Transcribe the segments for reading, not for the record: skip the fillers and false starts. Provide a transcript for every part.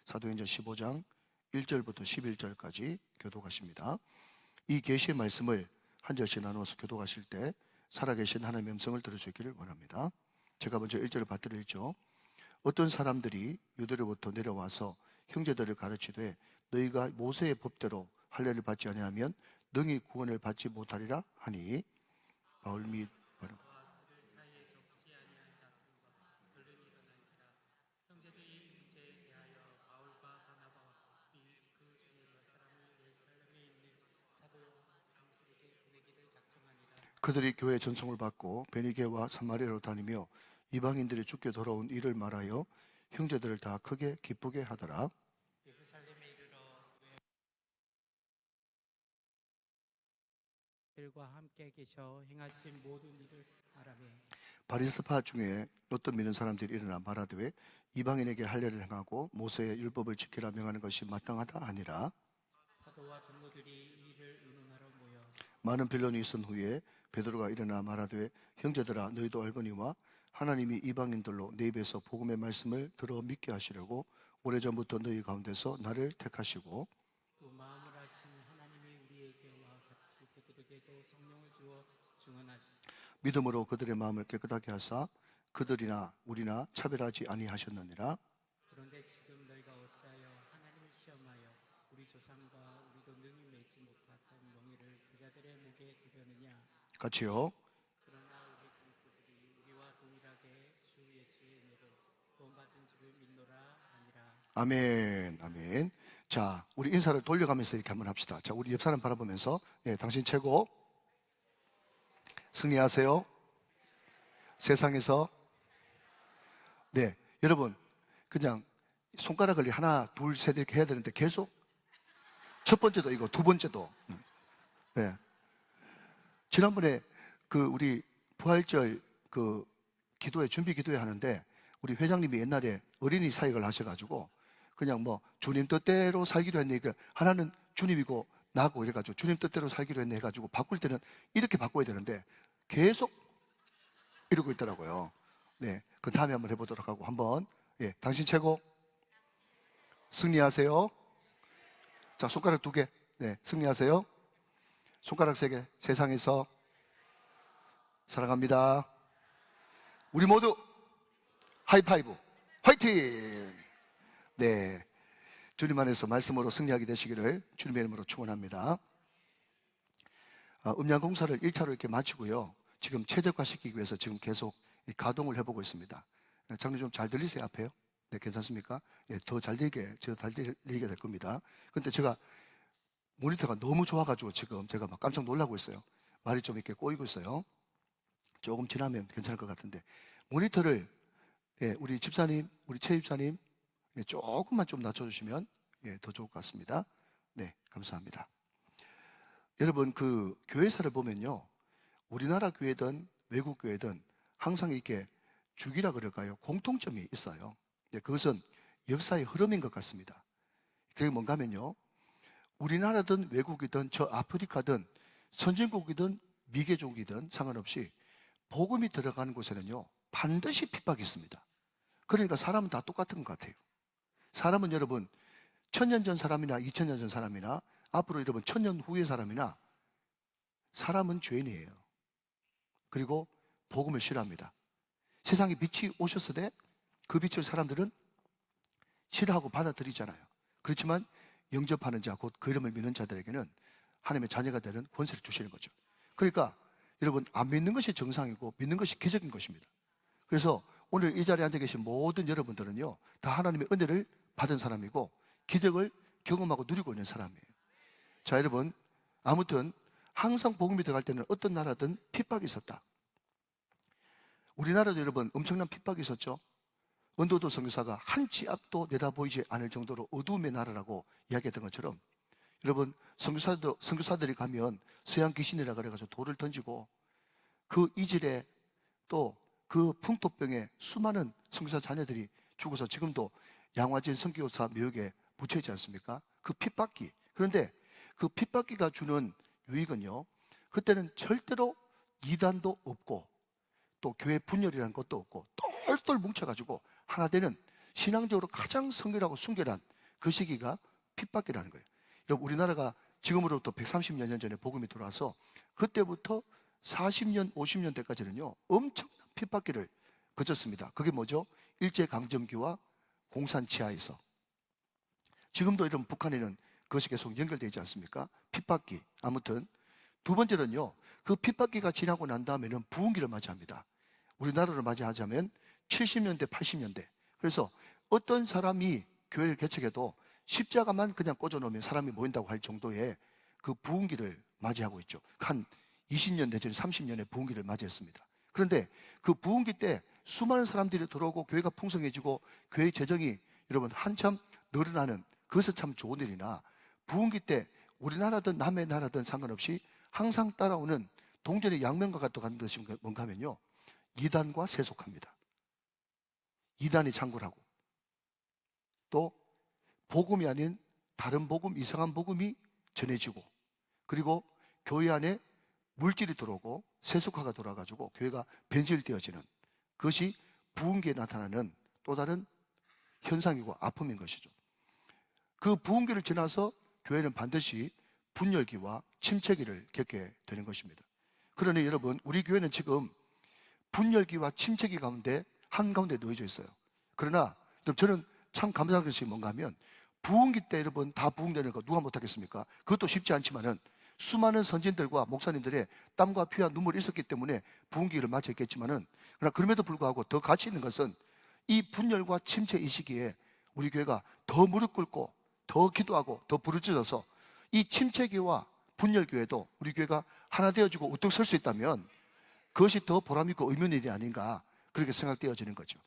사도행전 15장 1절부터 11절까지 교독하십니다. 이 계시의 말씀을 한 절씩 나누어서 교독하실 때 살아계신 하나님의 음성을 들어주기를 원합니다. 제가 먼저 1절을 받들었죠. 어떤 사람들이 유대로부터 내려와서 형제들을 가르치되 너희가 모세의 법대로 할례를 받지 아니하면 능히 구원을 받지 못하리라 하니 바울 및 그들이 교회 전송을 받고 베니게와 사마리아로 다니며 이방인들이 죽게 돌아온 일을 말하여 형제들을 다 크게 기쁘게 하더라. 들과 함께 계셔 행하신 모든 일을 말하며 바리새파 중에 어떤 믿는 사람들이 일어나 말하되 이방인에게 할례를 행하고 모세의 율법을 지키라 명하는 것이 마땅하다 하니라. 사도와 장로들이 이 일을 의논하러 모여 많은 변론이 있은 후에 베드로가 일어나 말하되 형제들아 너희도 알거니와 하나님이 이방인들로 내 입에서 복음의 말씀을 들어 믿게 하시려고 오래전부터 너희 가운데서 나를 택하시고 또 마음을 하신 하나님이 우리에게와 같이 그들에게도 성령을 주어 증언하시고 믿음으로 그들의 마음을 깨끗하게 하사 그들이나 우리나 차별하지 아니하셨느니라. 그런데 지금 너희가 어찌하여 하나님을 시험하여 우리 조상과 우리도 능히 맺지 못했던 명예를 제자들의 목에 두려느냐. 같이요. 그러나 우리 동족들이 우리와 동일하게 주 예수의 은혜로 구원받은 줄을 믿노라 하니라. 아멘, 아멘. 자, 우리 인사를 돌려가면서 이렇게 한번 합시다. 자, 우리 옆 사람 바라보면서, 당신 최고. 승리하세요. 세상에서. 네, 여러분, 그냥 손가락을 하나, 둘, 셋 이렇게 해야 되는데 계속 첫 번째도 이거, 두 번째도. 네. 지난번에 우리 부활절 기도회, 준비 기도회 하는데 우리 회장님이 옛날에 어린이 사역을 하셔가지고 그냥 뭐 주님 뜻대로 살기로 했네. 하나는 주님이고 나고 이래가지고 주님 뜻대로 살기로 했네 해가지고 바꿀 때는 이렇게 바꿔야 되는데 계속 이러고 있더라고요. 네, 그 다음에 한번 해보도록 하고 한번 당신 최고. 승리하세요. 자, 손가락 2개. 네, 승리하세요. 손가락 3개. 세상에서 사랑합니다. 우리 모두 하이파이브 화이팅. 네, 주님 안에서 말씀으로 승리하게 되시기를 주님의 이름으로 축원합니다. 음량 공사를 1차로 이렇게 마치고요. 지금 최적화시키기 위해서 지금 계속 가동을 해보고 있습니다. 장로님 좀 잘 들리세요? 앞에요? 네, 괜찮습니까? 더 잘 들리게 될 겁니다. 근데 제가 모니터가 너무 좋아가지고 지금 제가 막 깜짝 놀라고 있어요. 말이 좀 이렇게 꼬이고 있어요. 조금 지나면 괜찮을 것 같은데 모니터를 우리 집사님, 우리 최 집사님 조금만 좀 낮춰주시면 더 좋을 것 같습니다. 네, 감사합니다. 여러분, 교회사를 보면요, 우리나라 교회든 외국 교회든 항상 이렇게 주기라 그럴까요? 공통점이 있어요. 그것은 역사의 흐름인 것 같습니다. 그게 뭔가 하면요, 우리나라든 외국이든 저 아프리카든 선진국이든 미개족이든 상관없이 복음이 들어가는 곳에는요 반드시 핍박이 있습니다. 그러니까 사람은 다 똑같은 것 같아요. 사람은 여러분 1000년 전 사람이나 2000년 전 사람이나 앞으로 여러분 1000년 후의 사람이나 사람은 죄인이에요. 그리고 복음을 싫어합니다. 세상에 빛이 오셨을 때 그 빛을 사람들은 싫어하고 받아들이잖아요. 그렇지만 영접하는 자, 곧 그 이름을 믿는 자들에게는 하나님의 자녀가 되는 권세를 주시는 거죠. 그러니까 여러분, 안 믿는 것이 정상이고 믿는 것이 기적인 것입니다. 그래서 오늘 이 자리에 앉아 계신 모든 여러분들은요 다 하나님의 은혜를 받은 사람이고 기적을 경험하고 누리고 있는 사람이에요. 자, 여러분, 아무튼 항상 복음이 들어갈 때는 어떤 나라든 핍박이 있었다. 우리나라도 여러분 엄청난 핍박이 있었죠. 원도도 선교사가 한 치 앞도 내다보이지 않을 정도로 어두움의 나라라고 이야기했던 것처럼 여러분, 선교사들이 가면 서양 귀신이라 그래가지고 돌을 던지고 그 이질에 또 그 풍토병에 수많은 선교사 자녀들이 죽어서 지금도 양화진 선교사 묘역에 묻혀있지 않습니까? 그 핍박기. 그런데 그 핍박기가 주는 유익은요, 그때는 절대로 이단도 없고 또 교회 분열이라는 것도 없고 똘똘 뭉쳐가지고 하나 되는 신앙적으로 가장 성결하고 순결한 그 시기가 핍박기라는 거예요. 여러분, 우리나라가 지금으로부터 130여 년 전에 복음이 들어와서 그때부터 40년, 50년 대까지는요 엄청난 핍박기를 거쳤습니다. 그게 뭐죠? 일제강점기와 공산치하에서. 지금도 이런 북한에는 그것이 계속 연결되어 있지 않습니까? 핍박기. 아무튼 두 번째는요, 그 핍박기가 지나고 난 다음에는 부흥기를 맞이합니다. 우리나라로 맞이하자면 70년대, 80년대. 그래서 어떤 사람이 교회를 개척해도 십자가만 그냥 꽂아놓으면 사람이 모인다고 할 정도의 그 부흥기를 맞이하고 있죠. 한 20년 내지는 30년의 부흥기를 맞이했습니다. 그런데 그 부흥기 때 수많은 사람들이 들어오고 교회가 풍성해지고 교회 재정이 여러분 한참 늘어나는, 그것은 참 좋은 일이나, 부흥기 때 우리나라든 남의 나라든 상관없이 항상 따라오는 동전의 양면과 같은 것이 뭔가 하면요, 이단과 세속합니다. 이단이 창궐하고, 또 복음이 아닌 다른 복음, 이상한 복음이 전해지고, 그리고 교회 안에 물질이 들어오고 세속화가 돌아가지고 교회가 변질되어지는, 그것이 부흥기에 나타나는 또 다른 현상이고 아픔인 것이죠. 그 부흥기를 지나서 교회는 반드시 분열기와 침체기를 겪게 되는 것입니다. 그러니 여러분, 우리 교회는 지금 분열기와 침체기 가운데 한가운데 놓여져 있어요. 그러나 저는 참 감사한 것이 뭔가 하면, 부흥기 때 여러분 다 부흥되는 거 누가 못하겠습니까? 그것도 쉽지 않지만은 수많은 선진들과 목사님들의 땀과 피와 눈물이 있었기 때문에 부흥기를 맞이했겠지만은, 그러나 그럼에도 불구하고 더 가치 있는 것은 이 분열과 침체 이 시기에 우리 교회가 더 무릎 꿇고 더 기도하고 더 부르짖어서 이 침체기와 분열교회도 우리 교회가 하나 되어지고 우뚝 설 수 있다면 그것이 더 보람있고 의미 있는 일이 아닌가, 그렇게 생각되어지는 거죠.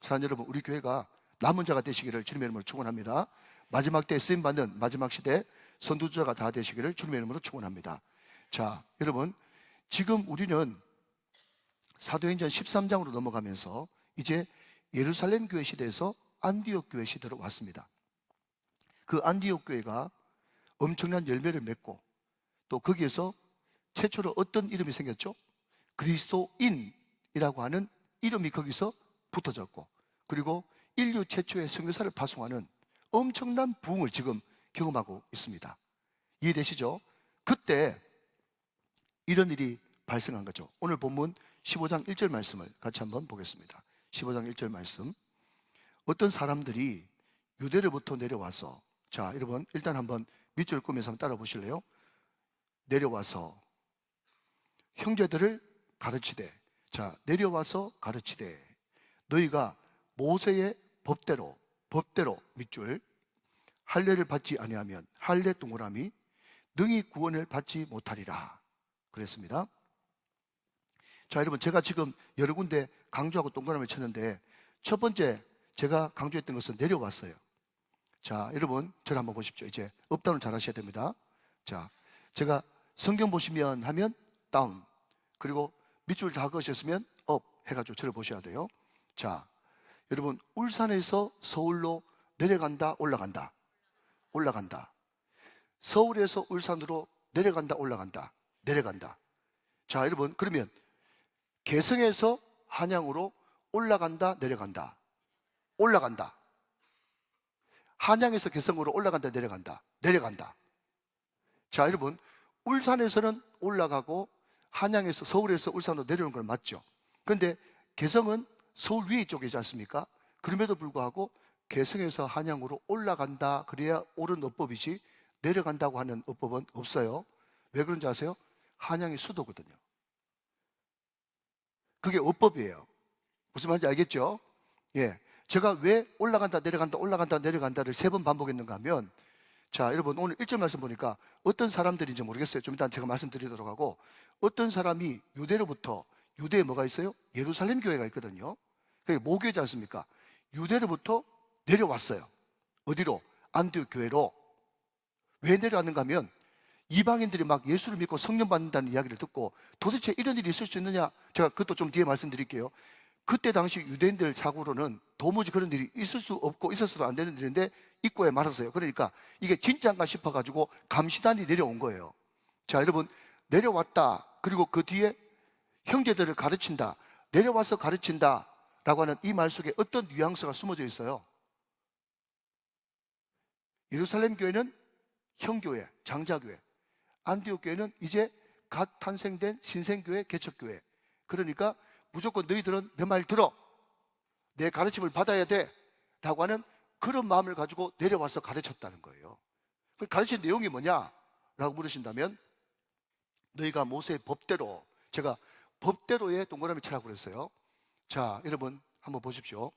사랑하는 여러분, 우리 교회가 남은 자가 되시기를 주님의 이름으로 축원합니다. 마지막 때에 쓰임받는 마지막 시대 선두주자가 다 되시기를 주님의 이름으로 축원합니다. 자, 여러분, 지금 우리는 사도행전 13장으로 넘어가면서 이제 예루살렘 교회 시대에서 안디옥 교회 시대로 왔습니다. 그 안디옥 교회가 엄청난 열매를 맺고, 또 거기에서 최초로 어떤 이름이 생겼죠? 그리스도인이라고 하는 이름이 거기서 붙어졌고, 그리고 인류 최초의 선교사를 파송하는 엄청난 부흥을 지금 경험하고 있습니다. 이해되시죠? 그때 이런 일이 발생한 거죠. 오늘 본문 15장 1절 말씀을 같이 한번 보겠습니다. 15장 1절 말씀. 어떤 사람들이 유대로부터 내려와서, 자, 여러분 일단 한번 밑줄 꾸면서 한번 따라 보실래요? 내려와서 형제들을 가르치되, 자, 내려와서 가르치되 너희가 모세의 법대로 밑줄, 할례를 받지 아니하면 할례 동그라미 능히 구원을 받지 못하리라 그랬습니다. 자, 여러분, 제가 지금 여러 군데 강조하고 동그라미를 쳤는데 첫 번째 제가 강조했던 것은 내려왔어요. 자, 여러분 저를 한번 보십시오. 이제 업다운을 잘 하셔야 됩니다. 자, 제가 성경 보시면 하면 다운, 그리고 밑줄 다 그으셨으면 업 해가지고 저를 보셔야 돼요. 자, 여러분, 울산에서 서울로 내려간다 올라간다, 올라간다. 서울에서 울산으로 내려간다 올라간다, 내려간다. 자, 여러분, 그러면 개성에서 한양으로 올라간다 내려간다, 올라간다. 한양에서 개성으로 올라간다 내려간다, 내려간다. 자, 여러분, 울산에서는 올라가고 한양에서, 서울에서 울산으로 내려오는 건 맞죠? 그런데 개성은 서울 위에 쪽이지 않습니까? 그럼에도 불구하고 개성에서 한양으로 올라간다 그래야 옳은 어법이지 내려간다고 하는 어법은 없어요. 왜 그런지 아세요? 한양이 수도거든요. 그게 어법이에요. 무슨 말인지 알겠죠? 예, 제가 왜 올라간다 내려간다 올라간다 내려간다를 3번 반복했는가 하면, 자, 여러분 오늘 1절 말씀 보니까 어떤 사람들인지 모르겠어요. 좀 이따 제가 말씀드리도록 하고, 어떤 사람이 유대로부터, 유대에 뭐가 있어요? 예루살렘 교회가 있거든요. 그게 모교회지 않습니까? 유대로부터 내려왔어요. 어디로? 안디옥 교회로. 왜 내려왔는가 하면 이방인들이 막 예수를 믿고 성령 받는다는 이야기를 듣고 도대체 이런 일이 있을 수 있느냐, 제가 그것도 좀 뒤에 말씀드릴게요. 그때 당시 유대인들 사고로는 도무지 그런 일이 있을 수 없고 있었어도 안 되는 일인데 입고에 말았어요. 그러니까 이게 진짜인가 싶어가지고 감시단이 내려온 거예요. 자, 여러분, 내려왔다, 그리고 그 뒤에 형제들을 가르친다, 내려와서 가르친다 라고 하는 이 말 속에 어떤 뉘앙스가 숨어져 있어요? 예루살렘 교회는 형교회, 장자교회, 안디옥 교회는 이제 갓 탄생된 신생교회, 개척교회. 그러니까 무조건 너희들은 내 말 들어, 내 가르침을 받아야 돼 라고 하는 그런 마음을 가지고 내려와서 가르쳤다는 거예요. 그 가르친 내용이 뭐냐 라고 물으신다면, 너희가 모세의 법대로, 제가 법대로의 동그라미 치라고 그랬어요. 자, 여러분 한번 보십시오.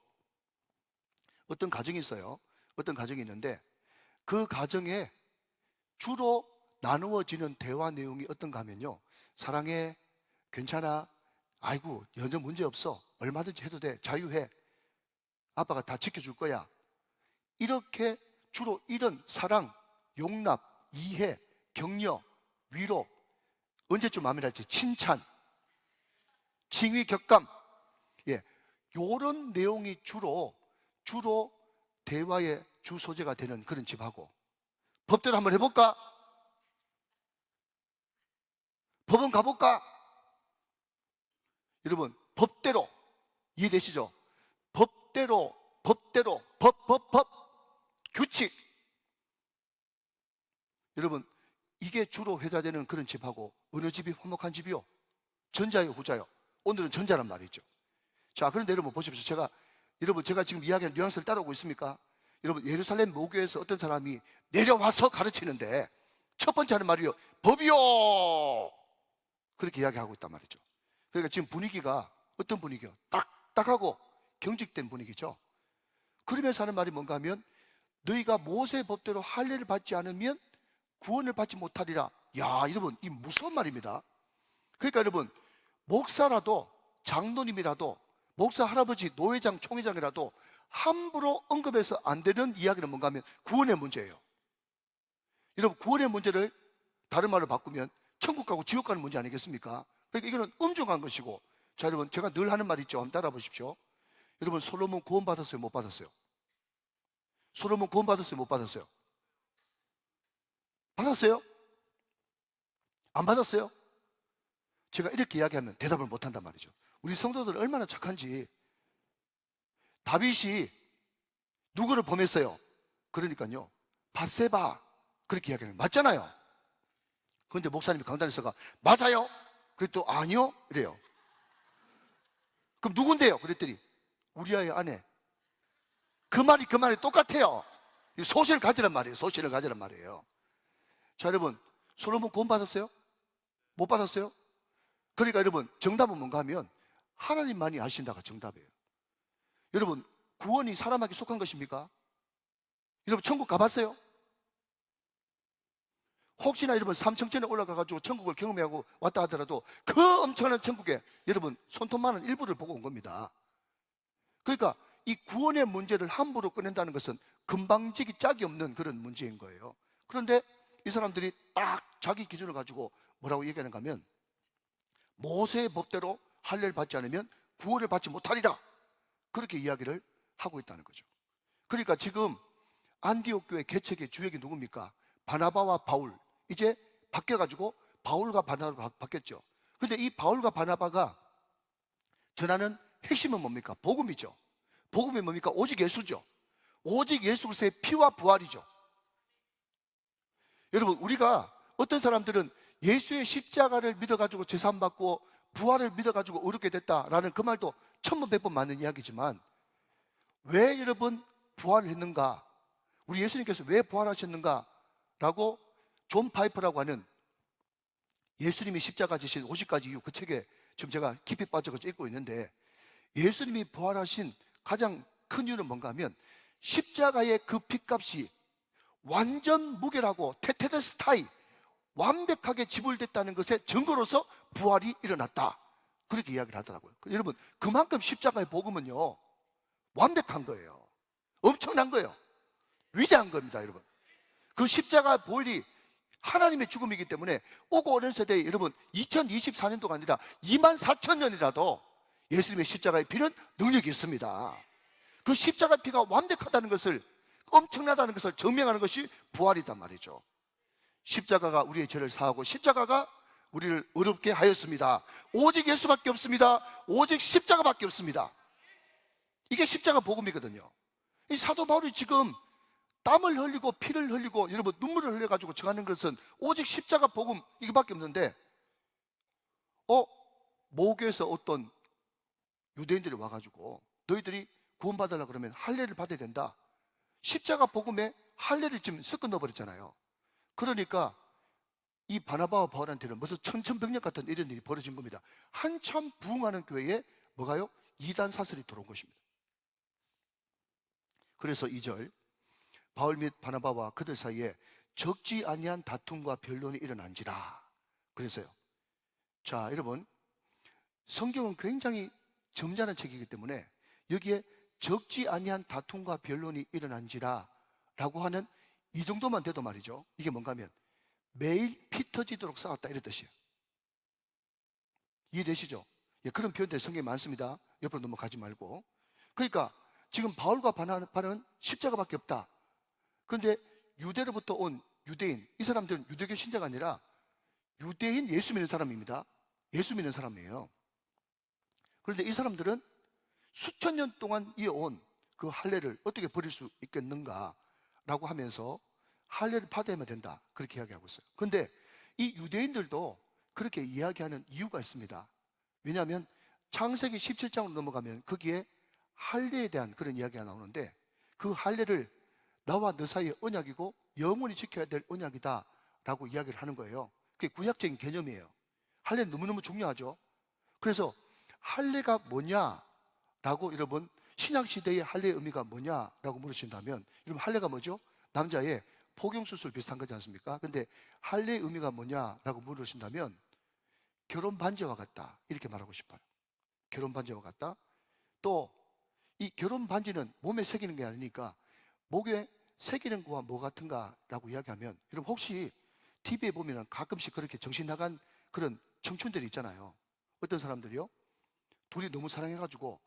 어떤 가정이 있어요. 어떤 가정이 있는데 그 가정에 주로 나누어지는 대화 내용이 어떤가 하면요, 사랑해, 괜찮아, 아이고 전혀 문제 없어, 얼마든지 해도 돼, 자유해, 아빠가 다 지켜줄 거야. 이렇게 주로 이런 사랑, 용납, 이해, 격려, 위로, 언제쯤 마음에 날지 칭찬, 칭의, 격감, 예, 요런 내용이 주로 대화의 주 소재가 되는 그런 집하고, 법대로 한번 해볼까? 법원 가볼까? 여러분, 법대로 이해되시죠? 법대로, 법, 규칙. 여러분, 이게 주로 회자되는 그런 집하고 어느 집이 화목한 집이요? 전자요, 후자요? 오늘은 전자란 말이죠. 자, 그런데 여러분 보십시오. 제가 지금 이야기하는 뉘앙스를 따라오고 있습니까? 여러분, 예루살렘 모교에서 어떤 사람이 내려와서 가르치는데 첫 번째 하는 말이요, 법이요, 그렇게 이야기하고 있단 말이죠. 그러니까 지금 분위기가 어떤 분위기요? 딱딱하고 경직된 분위기죠. 그러면서 하는 말이 뭔가 하면, 너희가 모세의 법대로 할례를 받지 않으면 구원을 받지 못하리라. 야, 여러분, 이 무서운 말입니다. 그러니까 여러분, 목사라도, 장로님이라도, 목사 할아버지, 노회장, 총회장이라도 함부로 언급해서 안 되는 이야기는 뭔가 하면 구원의 문제예요. 여러분, 구원의 문제를 다른 말로 바꾸면 천국 가고 지옥 가는 문제 아니겠습니까? 그러니까 이거는 엄중한 것이고. 자, 여러분, 제가 늘 하는 말이 있죠. 한번 따라 보십시오. 여러분, 솔로몬 구원 받았어요, 못 받았어요? 솔로몬 구원 받았어요, 못 받았어요? 받았어요? 안 받았어요? 제가 이렇게 이야기하면 대답을 못 한단 말이죠. 우리 성도들 얼마나 착한지. 다윗이 누구를 범했어요? 그러니까요, 밧세바, 그렇게 이야기하면 맞잖아요. 그런데 목사님이 강단에서가 맞아요? 그랬더니 아니요? 이래요. 그럼 누군데요? 그랬더니 우리아의 아내. 그 말이 똑같아요. 소신을 가지란 말이에요. 소신을 가지란 말이에요. 자, 여러분, 솔로몬 구원 받았어요? 못 받았어요? 그러니까 여러분, 정답은 뭔가 하면 하나님만이 아신다가 정답이에요. 여러분, 구원이 사람에게 속한 것입니까? 여러분, 천국 가봤어요? 혹시나 여러분 삼청천에 올라가가지고 천국을 경험하고 왔다 하더라도 그 엄청난 천국에 여러분 손톱만한 일부를 보고 온 겁니다. 그러니까 이 구원의 문제를 함부로 꺼낸다는 것은 금방지기 짝이 없는 그런 문제인 거예요. 그런데 이 사람들이 딱 자기 기준을 가지고 뭐라고 얘기하는가 하면, 모세의 법대로 할례를 받지 않으면 구원을 받지 못하리라, 그렇게 이야기를 하고 있다는 거죠. 그러니까 지금 안디옥 교회 개척의 주역이 누굽니까? 바나바와 바울. 이제 바뀌어가지고 바울과 바나바가 바뀌었죠. 그런데 이 바울과 바나바가 전하는 핵심은 뭡니까? 복음이죠. 복음이 뭡니까? 오직 예수죠. 오직 예수 그리스도의 피와 부활이죠. 여러분, 우리가 어떤 사람들은 예수의 십자가를 믿어가지고 제사함받고 부활을 믿어가지고 의롭게 됐다라는 그 말도 천번백번 맞는 이야기지만, 왜 여러분 부활을 했는가? 우리 예수님께서 왜 부활하셨는가? 라고 존 파이퍼라고 하는, 예수님이 십자가 지신 50가지 이유, 그 책에 지금 제가 깊이 빠져서 읽고 있는데, 예수님이 부활하신 가장 큰 이유는 뭔가 하면 십자가의 그 핏값이 완전 무결하고 테테레스타이, 완벽하게 지불됐다는 것의 증거로서 부활이 일어났다, 그렇게 이야기를 하더라고요. 여러분, 그만큼 십자가의 복음은요 완벽한 거예요. 엄청난 거예요. 위대한 겁니다. 여러분, 그 십자가 보혈이 하나님의 죽음이기 때문에 오고 오는 세대에 여러분 2024년도가 아니라 24,000년이라도 예수님의 십자가의 피는 능력이 있습니다. 그 십자가 피가 완벽하다는 것을, 엄청나다는 것을 증명하는 것이 부활이단 말이죠. 십자가가 우리의 죄를 사하고 십자가가 우리를 의롭게 하였습니다. 오직 예수밖에 없습니다. 오직 십자가밖에 없습니다. 이게 십자가 복음이거든요. 이 사도 바울이 지금 땀을 흘리고 피를 흘리고 여러분 눈물을 흘려가지고 정하는 것은 오직 십자가 복음 이거밖에 없는데 모교에서 어떤 유대인들이 와가지고 너희들이 구원받으려고 그러면 할례를 받아야 된다. 십자가 복음에 할례를 지금 섞어 넣어버렸잖아요. 그러니까 이 바나바와 바울한테는 무슨 천천병력 같은 이런 일이 벌어진 겁니다. 한참 부흥하는 교회에 뭐가요? 이단 사슬이 들어온 것입니다. 그래서 2절 바울 및 바나바와 그들 사이에 적지 아니한 다툼과 변론이 일어난지라 그랬어요. 자, 여러분, 성경은 굉장히 점잖은 책이기 때문에 여기에 적지 아니한 다툼과 변론이 일어난지라 라고 하는 이 정도만 돼도 말이죠. 이게 뭔가 하면 매일 피 터지도록 싸웠다 이런 뜻이에요. 이해되시죠? 예, 그런 표현들 성경에 많습니다. 옆으로 넘어가지 말고. 그러니까 지금 바울과 바나바는 십자가밖에 없다. 그런데 유대로부터 온 유대인, 이 사람들은 유대교 신자가 아니라 유대인 예수 믿는 사람입니다. 예수 믿는 사람이에요. 그런데 이 사람들은 수천 년 동안 이어온 그 할례를 어떻게 버릴 수 있겠는가 라고 하면서 할례를 받아야만 된다 그렇게 이야기하고 있어요. 그런데 이 유대인들도 그렇게 이야기하는 이유가 있습니다. 왜냐하면 창세기 17장으로 넘어가면 거기에 할례에 대한 그런 이야기가 나오는데 그 할례를 나와 너 사이의 언약이고 영원히 지켜야 될 언약이다 라고 이야기를 하는 거예요. 그게 구약적인 개념이에요. 할례는 너무너무 중요하죠. 그래서 할례가 뭐냐라고 여러분 신약시대의 할례의 의미가 뭐냐라고 물으신다면 여러분 할례가 뭐죠? 남자의 포경수술 비슷한 거지 않습니까? 근데 할례의 의미가 뭐냐라고 물으신다면 결혼 반지와 같다 이렇게 말하고 싶어요. 결혼 반지와 같다. 또 이 결혼 반지는 몸에 새기는 게 아니니까 목에 새기는 거와 뭐 같은가라고 이야기하면 여러분 혹시 TV에 보면 가끔씩 그렇게 정신 나간 그런 청춘들이 있잖아요. 어떤 사람들이요? 둘이 너무 사랑해가지고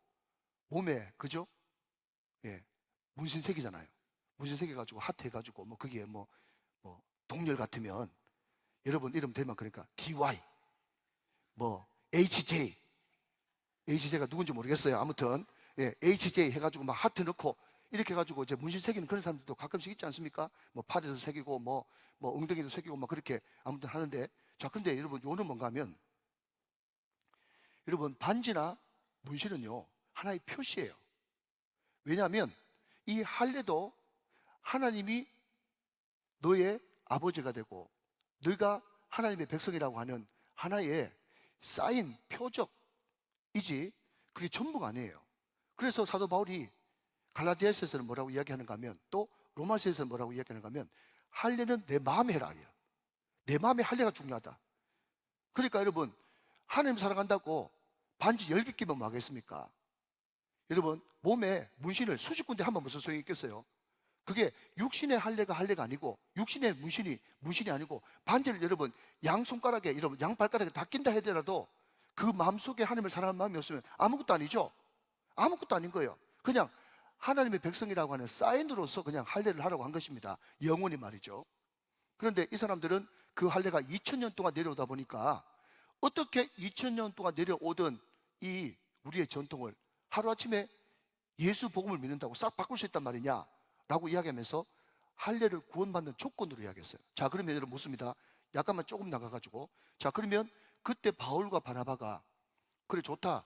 몸에 그죠? 예, 문신 새기잖아요. 문신 새겨가지고 하트 해가지고 뭐 그게 뭐 동열 같으면 여러분 이름 대면 그러니까 DY 뭐 HJ가 누군지 모르겠어요. 아무튼 예, HJ 해가지고 막 하트 넣고 이렇게 해가지고 이제 문신 새기는 그런 사람들도 가끔씩 있지 않습니까? 뭐 팔에도 새기고 뭐 엉덩이도 새기고 막 그렇게 아무튼 하는데 자, 근데 여러분 요는 뭔가 하면 여러분 반지나 문신은요 하나의 표시예요. 왜냐하면 이 할례도 하나님이 너의 아버지가 되고 너가 하나님의 백성이라고 하는 하나의 사인, 표적이지 그게 전부가 아니에요. 그래서 사도 바울이 갈라디아서에서는 뭐라고 이야기하는가 하면 또 로마서에서는 뭐라고 이야기하는가 하면 할례는 내 마음에 해라. 내 마음에 할례가 중요하다. 그러니까 여러분 하나님 사랑한다고 반지 10개 끼면 뭐 하겠습니까? 여러분 몸에 문신을 수십 군데 하면 무슨 소용이 있겠어요? 그게 육신의 할례가 할례가 아니고 육신의 문신이 아니고 반지를 여러분 양손가락에 여러분 양발가락에 다 낀다 하더라도 그 마음속에 하나님을 사랑하는 마음이 없으면 아무것도 아니죠. 아무것도 아닌 거예요. 그냥 하나님의 백성이라고 하는 사인으로서 그냥 할례를 하라고 한 것입니다. 영원히 말이죠. 그런데 이 사람들은 그 할례가 2000년 동안 내려오다 보니까 어떻게 2000년 동안 내려오던 이 우리의 전통을 하루아침에 예수 복음을 믿는다고 싹 바꿀 수 있단 말이냐 라고 이야기하면서 할례를 구원받는 조건으로 이야기했어요. 자, 그러면 여러분 묻습니다. 약간만 조금 나가가지고 자, 그러면 그때 바울과 바나바가 그래 좋다.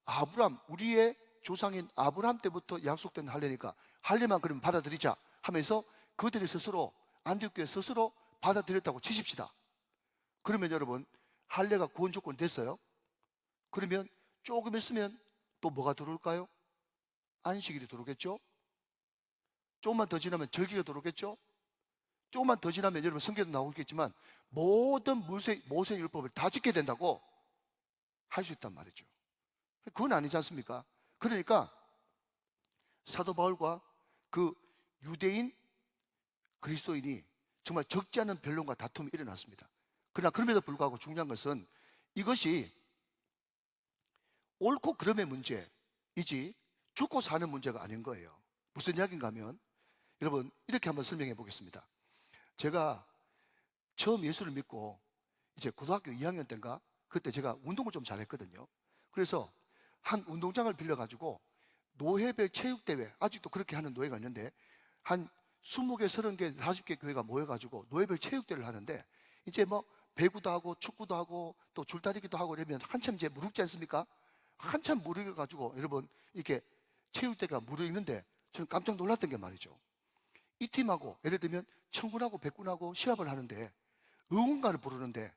아브람 우리의 조상인 아브람 때부터 약속된 할례니까 할례만 그러면 받아들이자 하면서 그들이 스스로 안디옥교회 스스로 받아들였다고 치십시다. 그러면 여러분 할례가 구원 조건이 됐어요. 그러면 조금 있으면 또 뭐가 들어올까요? 안식일이 들어오겠죠? 조금만 더 지나면 절기가 들어오겠죠? 조금만 더 지나면 여러분 성경도 나오겠지만 모든 모세 율법을 다 지켜야 된다고 할 수 있단 말이죠. 그건 아니지 않습니까? 그러니까 사도 바울과 그 유대인 그리스도인이 정말 적지 않은 변론과 다툼이 일어났습니다. 그러나 그럼에도 불구하고 중요한 것은 이것이 옳고 그름의 문제이지 죽고 사는 문제가 아닌 거예요. 무슨 이야기인가 하면 여러분 이렇게 한번 설명해 보겠습니다. 제가 처음 예수를 믿고 이제 고등학교 2학년 때인가 그때 제가 운동을 좀 잘했거든요. 그래서 한 운동장을 빌려가지고 노회별 체육대회, 아직도 그렇게 하는 노회가 있는데 한 20개, 30개, 40개 교회가 모여가지고 노예별 체육대회를 하는데 이제 뭐 배구도 하고 축구도 하고 또 줄다리기도 하고 이러면 한참 이제 무르익지 않습니까? 한참 무르익어가지고 여러분 이렇게 체육대가 무르익는데 저는 깜짝 놀랐던 게 말이죠. 이 팀하고 예를 들면 청군하고 백군하고 시합을 하는데 응원가를 부르는데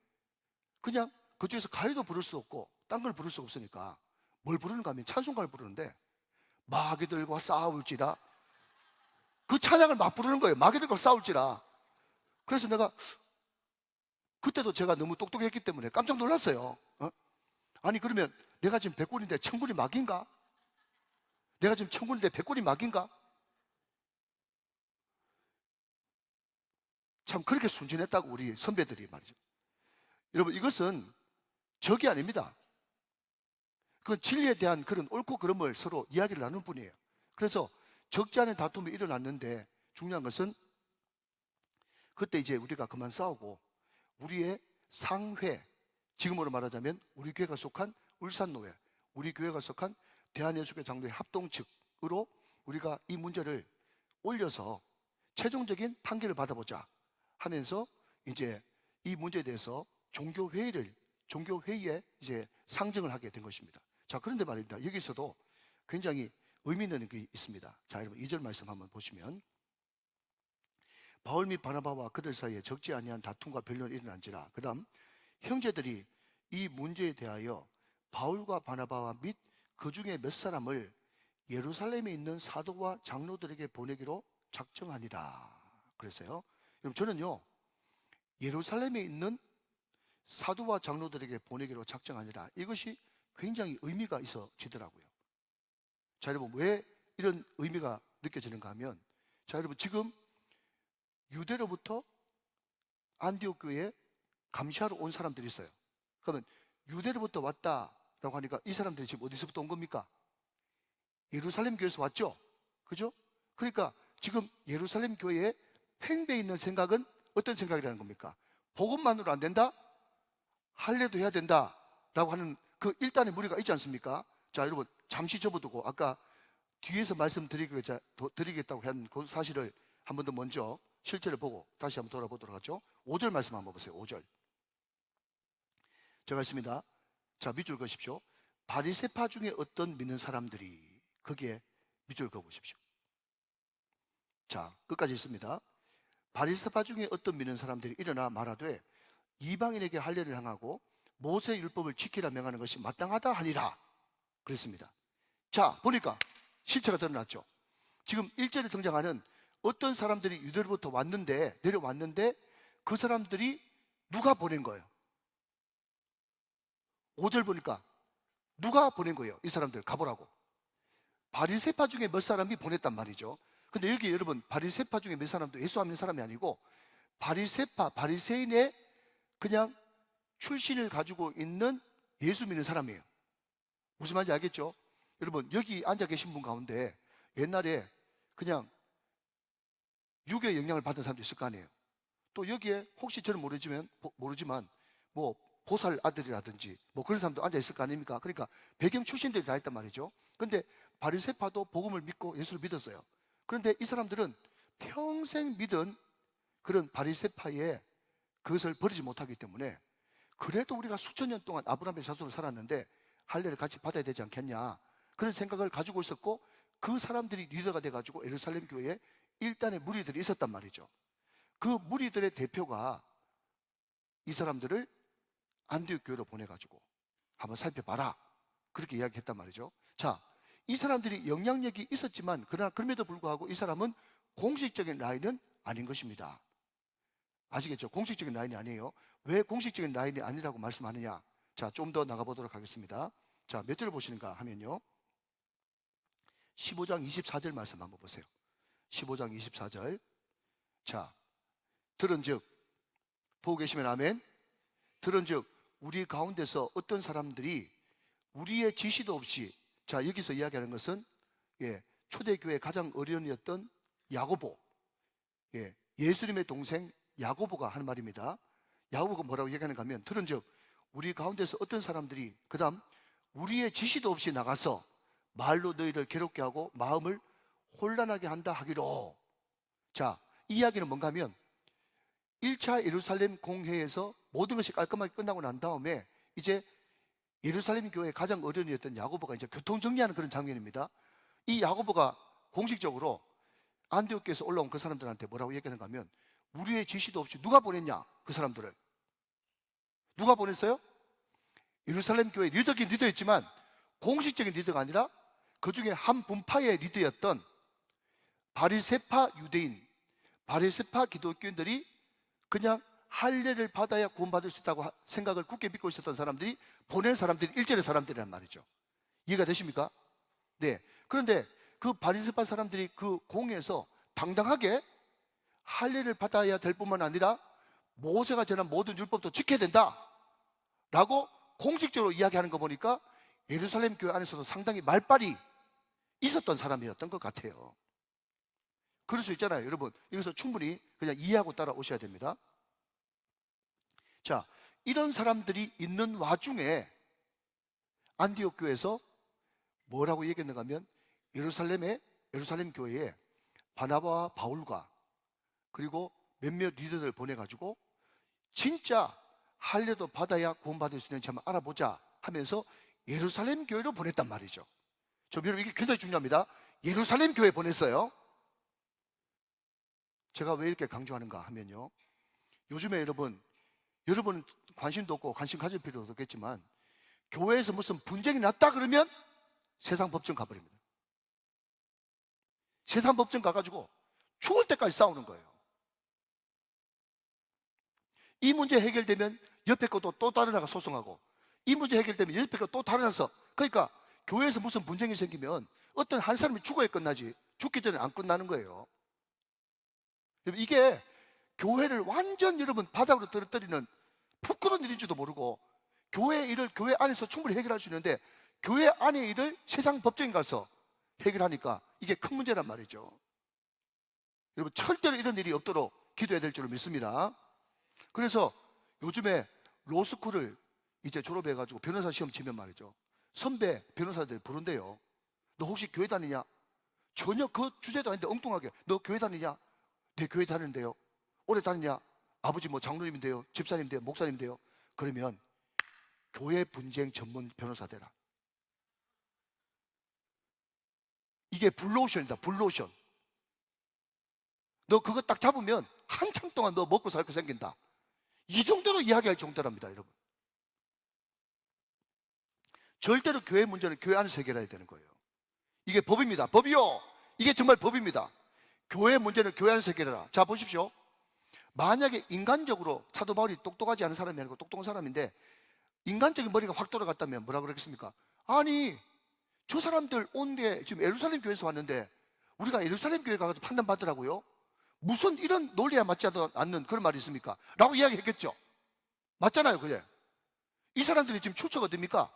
그냥 그중에서 가요도 부를 수 없고 딴 걸 부를 수 없으니까 뭘 부르는가 하면 찬송가를 부르는데 마귀들과 싸울지라 그 찬양을 막 부르는 거예요. 마귀들과 싸울지라. 그래서 내가 그때도 제가 너무 똑똑했기 때문에 깜짝 놀랐어요. 아니 그러면 내가 지금 백군인데 청군이 마귀인가? 내가 지금 청군인데 백군이 마귀인가? 참 그렇게 순진했다고 우리 선배들이 말이죠. 여러분 이것은 적이 아닙니다. 그건 진리에 대한 그런 옳고 그름을 서로 이야기를 나누는 뿐이에요. 그래서 적지 않은 다툼이 일어났는데 중요한 것은 그때 이제 우리가 그만 싸우고 우리의 상회, 지금으로 말하자면 우리 교회가 속한 울산노회, 우리 교회가 속한 대한예수교 장로회 합동 측으로 우리가 이 문제를 올려서 최종적인 판결을 받아보자 하면서 이제 이 문제에 대해서 종교회의에 이제 상정을 하게 된 것입니다. 자, 그런데 말입니다. 여기서도 굉장히 의미 있는 게 있습니다. 자, 여러분 2절 말씀 한번 보시면 바울 및 바나바와 그들 사이에 적지 아니한 다툼과 변론이 일어난지라. 그 다음 형제들이 이 문제에 대하여 바울과 바나바와 및 그 중에 몇 사람을 예루살렘에 있는 사도와 장로들에게 보내기로 작정하니라 그랬어요. 여러분 저는요 예루살렘에 있는 사도와 장로들에게 보내기로 작정하니라 이것이 굉장히 의미가 있어지더라고요. 자 여러분 왜 이런 의미가 느껴지는가 하면 자 여러분 지금 유대로부터 안디옥 교회에 감시하러 온 사람들이 있어요. 그러면 유대로부터 왔다라고 하니까 이 사람들이 지금 어디서부터 온 겁니까? 예루살렘 교회에서 왔죠? 그죠? 그러니까 지금 예루살렘 교회에 팽배해 있는 생각은 어떤 생각이라는 겁니까? 복음만으로 안 된다? 할례도 해야 된다라고 하는 그 일단의 무리가 있지 않습니까? 자 여러분 잠시 접어두고 아까 뒤에서 말씀드리겠다고 한 그 사실을 한 번 더 먼저 실제를 보고 다시 한번 돌아보도록 하죠. 5절 말씀 한번 보세요. 5절 제가 했습니다. 자 밑줄 그으십시오. 바리새파 중에 어떤 믿는 사람들이 거기에 밑줄 그어보십시오. 자 끝까지 있습니다. 바리새파 중에 어떤 믿는 사람들이 일어나 말하되 이방인에게 할례를 행하고 모세의 율법을 지키라 명하는 것이 마땅하다 하니라 그랬습니다. 자 보니까 실체가 드러났죠. 지금 1절에 등장하는 어떤 사람들이 유대로부터 내려왔는데 그 사람들이 누가 보낸 거예요? 5절 보니까 누가 보낸 거예요? 이 사람들 가보라고. 바리새파 중에 몇 사람이 보냈단 말이죠. 근데 여기 여러분 바리새파 중에 몇 사람도 예수 안 믿는 사람이 아니고 바리새인의 그냥 출신을 가지고 있는 예수 믿는 사람이에요. 무슨 말인지 알겠죠? 여러분 여기 앉아 계신 분 가운데 옛날에 그냥 유교의 영향을 받은 사람도 있을 거 아니에요. 또 여기에 혹시 저는 모르지만 뭐 보살 아들이라든지 뭐 그런 사람도 앉아 있을 거 아닙니까? 그러니까 배경 출신들이 다 있단 말이죠. 근데 바리새파도 복음을 믿고 예수를 믿었어요. 그런데 이 사람들은 평생 믿은 그런 바리새파의 그것을 버리지 못하기 때문에 그래도 우리가 수천 년 동안 아브라함의 자손으로 살았는데 할례를 같이 받아야 되지 않겠냐 그런 생각을 가지고 있었고 그 사람들이 리더가 돼가지고 예루살렘 교회에 일단의 무리들이 있었단 말이죠. 그 무리들의 대표가 이 사람들을 안디옥 교회로 보내가지고 한번 살펴봐라 그렇게 이야기했단 말이죠. 자, 이 사람들이 영향력이 있었지만 그러나 그럼에도 불구하고 이 사람은 공식적인 라인은 아닌 것입니다. 아시겠죠? 공식적인 라인이 아니에요. 왜 공식적인 라인이 아니라고 말씀하느냐? 자, 좀 더 나가보도록 하겠습니다. 자, 몇 절을 보시는가 하면요 15장 24절 말씀 한번 보세요. 15장 24절 자, 들은즉 보고 계시면 아멘. 들은즉 우리 가운데서 어떤 사람들이 우리의 지시도 없이 자, 여기서 이야기하는 것은 초대교회 가장 어린이였던 야고보 예수님의 동생 야고보가 하는 말입니다. 야고보가 뭐라고 얘기하는가 하면 들은즉 우리 가운데서 어떤 사람들이 그 다음 우리의 지시도 없이 나가서 말로 너희를 괴롭게 하고 마음을 혼란하게 한다 하기로 자, 이 이야기는 뭔가 하면 1차 예루살렘 공회에서 모든 것이 깔끔하게 끝나고 난 다음에 이제 예루살렘 교회의 가장 어른이었던 야고보가 이제 교통 정리하는 그런 장면입니다. 이 야고보가 공식적으로 안디옥에서 올라온 그 사람들한테 뭐라고 얘기하는가 하면, 우리의 지시도 없이 누가 보냈냐? 그 사람들을 누가 보냈어요? 예루살렘 교회 리더긴 리더였지만 공식적인 리더가 아니라 그 중에 한 분파의 리더였던 바리새파 유대인, 바리새파 기독교인들이 그냥 할례를 받아야 구원받을 수 있다고 생각을 굳게 믿고 있었던 사람들이 보낸 사람들이 일절의 사람들이란 말이죠. 이해가 되십니까? 네. 그런데 그 바리새파 사람들이 그 공회에서 당당하게 할례를 받아야 될 뿐만 아니라 모세가 전한 모든 율법도 지켜야 된다 라고 공식적으로 이야기하는 거 보니까 예루살렘 교회 안에서도 상당히 말빨이 있었던 사람이었던 것 같아요. 그럴 수 있잖아요. 여러분, 이것을 충분히 그냥 이해하고 따라오셔야 됩니다. 자, 이런 사람들이 있는 와중에 안디옥 교회에서 뭐라고 얘기했는가 하면, 예루살렘 교회에 바나바와 바울과 그리고 몇몇 리더들 보내가지고 진짜 할례도 받아야 구원받을 수 있는지 한번 알아보자 하면서 예루살렘 교회로 보냈단 말이죠. 여러분, 이게 굉장히 중요합니다. 예루살렘 교회에 보냈어요. 제가 왜 이렇게 강조하는가 하면요, 요즘에 여러분은 관심도 없고 관심 가질 필요도 없겠지만 교회에서 무슨 분쟁이 났다 그러면 세상 법정 가버립니다. 세상 법정 가가지고 죽을 때까지 싸우는 거예요. 이 문제 해결되면 옆에 것도 또 다른 애가 소송하고, 이 문제 해결되면 옆에 거 또 다른 애서. 그러니까 교회에서 무슨 분쟁이 생기면 어떤 한 사람이 죽어야 끝나지 죽기 전에 안 끝나는 거예요. 이게 교회를 완전 여러분 바닥으로 떨어뜨리는 부끄러운 일인지도 모르고, 교회 일을 교회 안에서 충분히 해결할 수 있는데 교회 안의 일을 세상 법정에 가서 해결하니까 이게 큰 문제란 말이죠. 여러분, 절대로 이런 일이 없도록 기도해야 될 줄로 믿습니다. 그래서 요즘에 로스쿨을 이제 졸업해가지고 변호사 시험 치면 말이죠, 선배 변호사들 부른대요. 너 혹시 교회 다니냐? 전혀 그 주제도 아닌데 엉뚱하게, 너 교회 다니냐? 네, 교회 다니는데요. 오래 다니냐? 아버지 뭐 장로님인데요, 집사님인데요, 목사님인데요. 그러면 교회 분쟁 전문 변호사 되라. 이게 블루오션이다, 블루오션. 너 그거 딱 잡으면 한참 동안 너 먹고 살 거 생긴다. 이 정도로 이야기할 정도랍니다, 여러분. 절대로 교회 문제는 교회 안에서 해결해야 되는 거예요. 이게 법입니다. 법이요. 이게 정말 법입니다. 교회 문제는 교회 안에서 해결해라. 자, 보십시오. 만약에 인간적으로 사도 바울이 똑똑하지 않은 사람이 아니고 똑똑한 사람인데 인간적인 머리가 확 돌아갔다면 뭐라 그러겠습니까? 아니, 저 사람들 온 게 지금 예루살렘 교회에서 왔는데 우리가 예루살렘 교회 가서 판단받으라고요? 무슨 이런 논리에 맞지 않는 그런 말이 있습니까? 라고 이야기했겠죠. 맞잖아요. 그래. 이 사람들이 지금 출처가 어딥니까?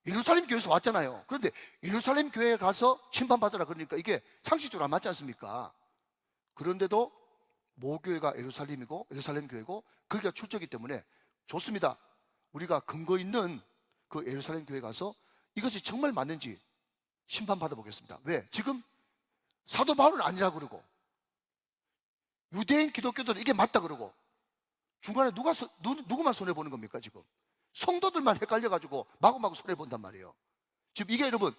예루살렘 교회에서 왔잖아요. 그런데 예루살렘 교회에 가서 심판받으라 그러니까 이게 상식적으로 안 맞지 않습니까? 그런데도 모교회가 예루살렘이고 예루살렘 교회고 거기가 출처이기 때문에 좋습니다. 우리가 근거 있는 그 예루살렘 교회에 가서 이것이 정말 맞는지 심판받아 보겠습니다. 왜? 지금 사도 바울은 아니라고 그러고 유대인 기독교들은 이게 맞다 그러고 중간에 누구만 손해보는 겁니까? 지금 성도들만 헷갈려가지고 마구마구 손해본단 말이에요. 지금 이게 여러분,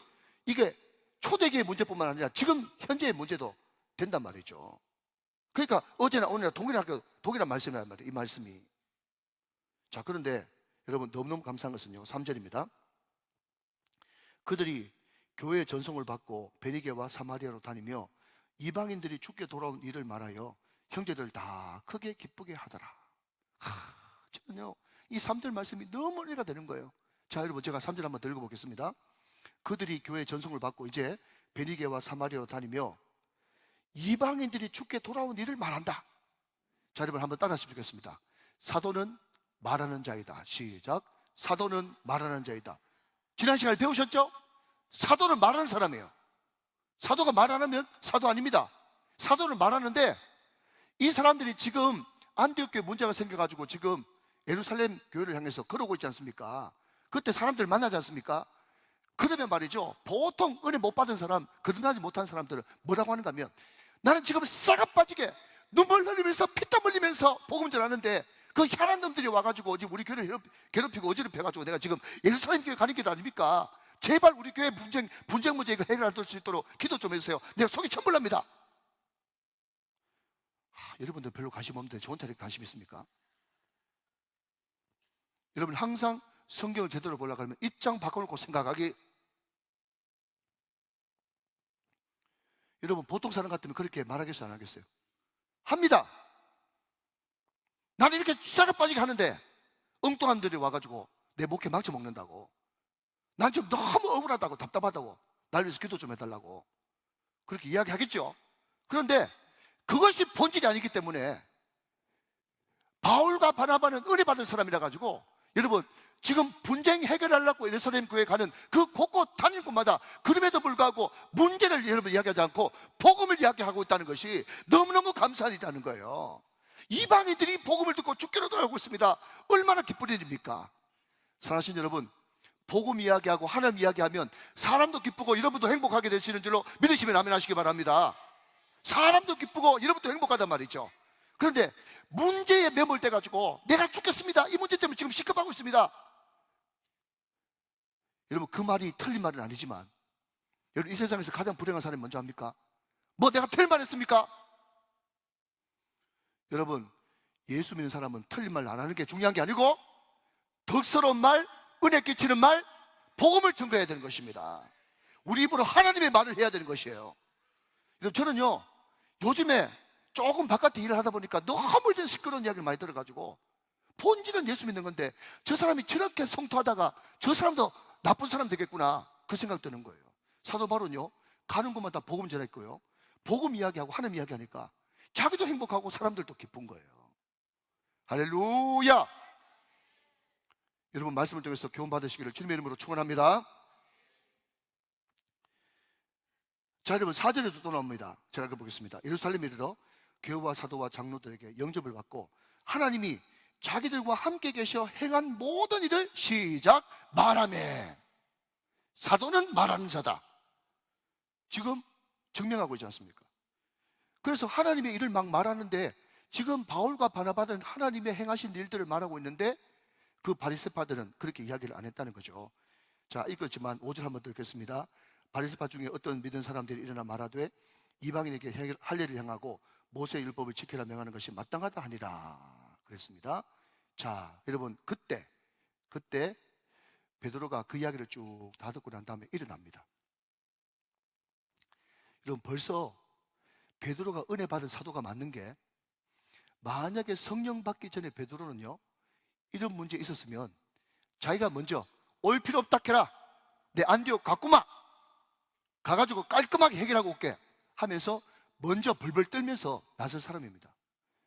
이게 초대교회 문제뿐만 아니라 지금 현재의 문제도 된단 말이죠. 그러니까 어제나 오늘이나 동일한 말씀이란 말이에요. 이 말씀이. 자, 그런데 여러분 너무너무 감사한 것은요, 3절입니다. 그들이 교회의 전송을 받고 베니게와 사마리아로 다니며 이방인들이 죽게 돌아온 일을 말하여 형제들 다 크게 기쁘게 하더라. 저는요, 이 3절 말씀이 너무 이해가 되는 거예요. 자, 여러분, 제가 3절 한번 더 읽어보겠습니다. 그들이 교회의 전송을 받고 이제 베니게와 사마리아로 다니며 이방인들이 죽게 돌아온 일을 말한다. 자, 여러분 한번 따라하시면 좋겠습니다. 사도는 말하는 자이다. 시작. 사도는 말하는 자이다. 지난 시간에 배우셨죠? 사도는 말하는 사람이에요. 사도가 말 안 하면 사도 아닙니다. 사도는 말하는데 이 사람들이 지금 안디옥 교회 문제가 생겨가지고 지금 예루살렘 교회를 향해서 걸어오고 있지 않습니까? 그때 사람들 만나지 않습니까? 그러면 말이죠, 보통 은혜 못 받은 사람, 거듭나지 못한 사람들은 뭐라고 하는가 하면 나는 지금 싹아 빠지게 눈물 흘리면서 피땀 흘리면서 복음 전하는데 그 혈한 놈들이 와가지고 지금 우리 교회를 괴롭히고 어지럽혀가지고 내가 지금 예루살렘 교회 가는 길 아닙니까? 제발 우리 교회 분쟁 문제 이거 해결할 수 있도록 기도 좀 해주세요. 내가 속이 천불납니다. 여러분들 별로 관심 없는데 저한테 관심 있습니까? 여러분 항상 성경을 제대로 보려고 하면 입장 바꿔놓고 생각하기. 여러분 보통 사람 같으면 그렇게 말하겠어요, 안 하겠어요? 합니다. 나는 이렇게 싹아 빠지게 하는데 엉뚱한들이 와가지고 내 목에 망쳐먹는다고, 난 지금 너무 억울하다고, 답답하다고, 날 위해서 기도 좀 해달라고 그렇게 이야기하겠죠. 그런데 그것이 본질이 아니기 때문에 바울과 바나바는 은혜 받은 사람이라 가지고 여러분 지금 분쟁 해결하려고 예루살렘 교회 가는 그 곳곳 다닐 곳마다 그럼에도 불구하고 문제를 여러분 이야기하지 않고 복음을 이야기하고 있다는 것이 너무너무 감사한 일이라는 거예요. 이방인들이 복음을 듣고 죽기로 돌아오고 있습니다. 얼마나 기쁜 일입니까? 사랑하신 여러분, 복음 이야기하고 하나님 이야기하면 사람도 기쁘고 여러분도 행복하게 되시는 줄로 믿으시면 아멘 하시기 바랍니다. 사람도 기쁘고 여러분도 행복하단 말이죠. 그런데 문제에 매몰돼 가지고 내가 죽겠습니다, 이 문제 때문에 지금 시급하고 있습니다. 여러분 그 말이 틀린 말은 아니지만 여러분 이 세상에서 가장 불행한 사람이 뭔지 압니까? 뭐 내가 틀린 말 했습니까? 여러분 예수 믿는 사람은 틀린 말 안 하는 게 중요한 게 아니고 덕스러운 말, 은혜 끼치는 말, 복음을 증거해야 되는 것입니다. 우리 입으로 하나님의 말을 해야 되는 것이에요. 여러분 저는요 요즘에 조금 바깥에 일을 하다 보니까 너무 이런 시끄러운 이야기를 많이 들어가지고 본질은 예수 믿는 건데 저 사람이 저렇게 성토하다가 저 사람도 나쁜 사람 되겠구나 그 생각 드는 거예요. 사도 바울은요 가는 곳마다 복음 전했고요, 복음 이야기하고 하나님 이야기하니까 자기도 행복하고 사람들도 기쁜 거예요. 할렐루야. 여러분 말씀을 통해서 교훈 받으시기를 주님의 이름으로 축원합니다. 자 여러분 4절에도 또 나옵니다. 제가 읽어보겠습니다. 예루살렘에 이르러 교회와 사도와 장로들에게 영접을 받고 하나님이 자기들과 함께 계셔 행한 모든 일을 시작 말하매. 사도는 말하는 자다 지금 증명하고 있지 않습니까? 그래서 하나님의 일을 막 말하는데 지금 바울과 바나바는 하나님의 행하신 일들을 말하고 있는데 그 바리새파들은 그렇게 이야기를 안 했다는 거죠. 자 읽었지만 5절 한번 읽겠습니다. 바리새파 중에 어떤 믿은 사람들이 일어나 말하되 이방인에게 할 일을 행하고 모세의 율법을 지키라 명하는 것이 마땅하다 하니라 그랬습니다. 자 여러분 그때 베드로가 그 이야기를 쭉 다 듣고 난 다음에 일어납니다. 여러분 벌써 베드로가 은혜 받은 사도가 맞는 게, 만약에 성령 받기 전에 베드로는요 이런 문제 있었으면 자기가 먼저 올 필요 없다 캐라, 내 안디옥 갔구만 가가지고 깔끔하게 해결하고 올게 하면서 먼저 벌벌 떨면서 나설 사람입니다.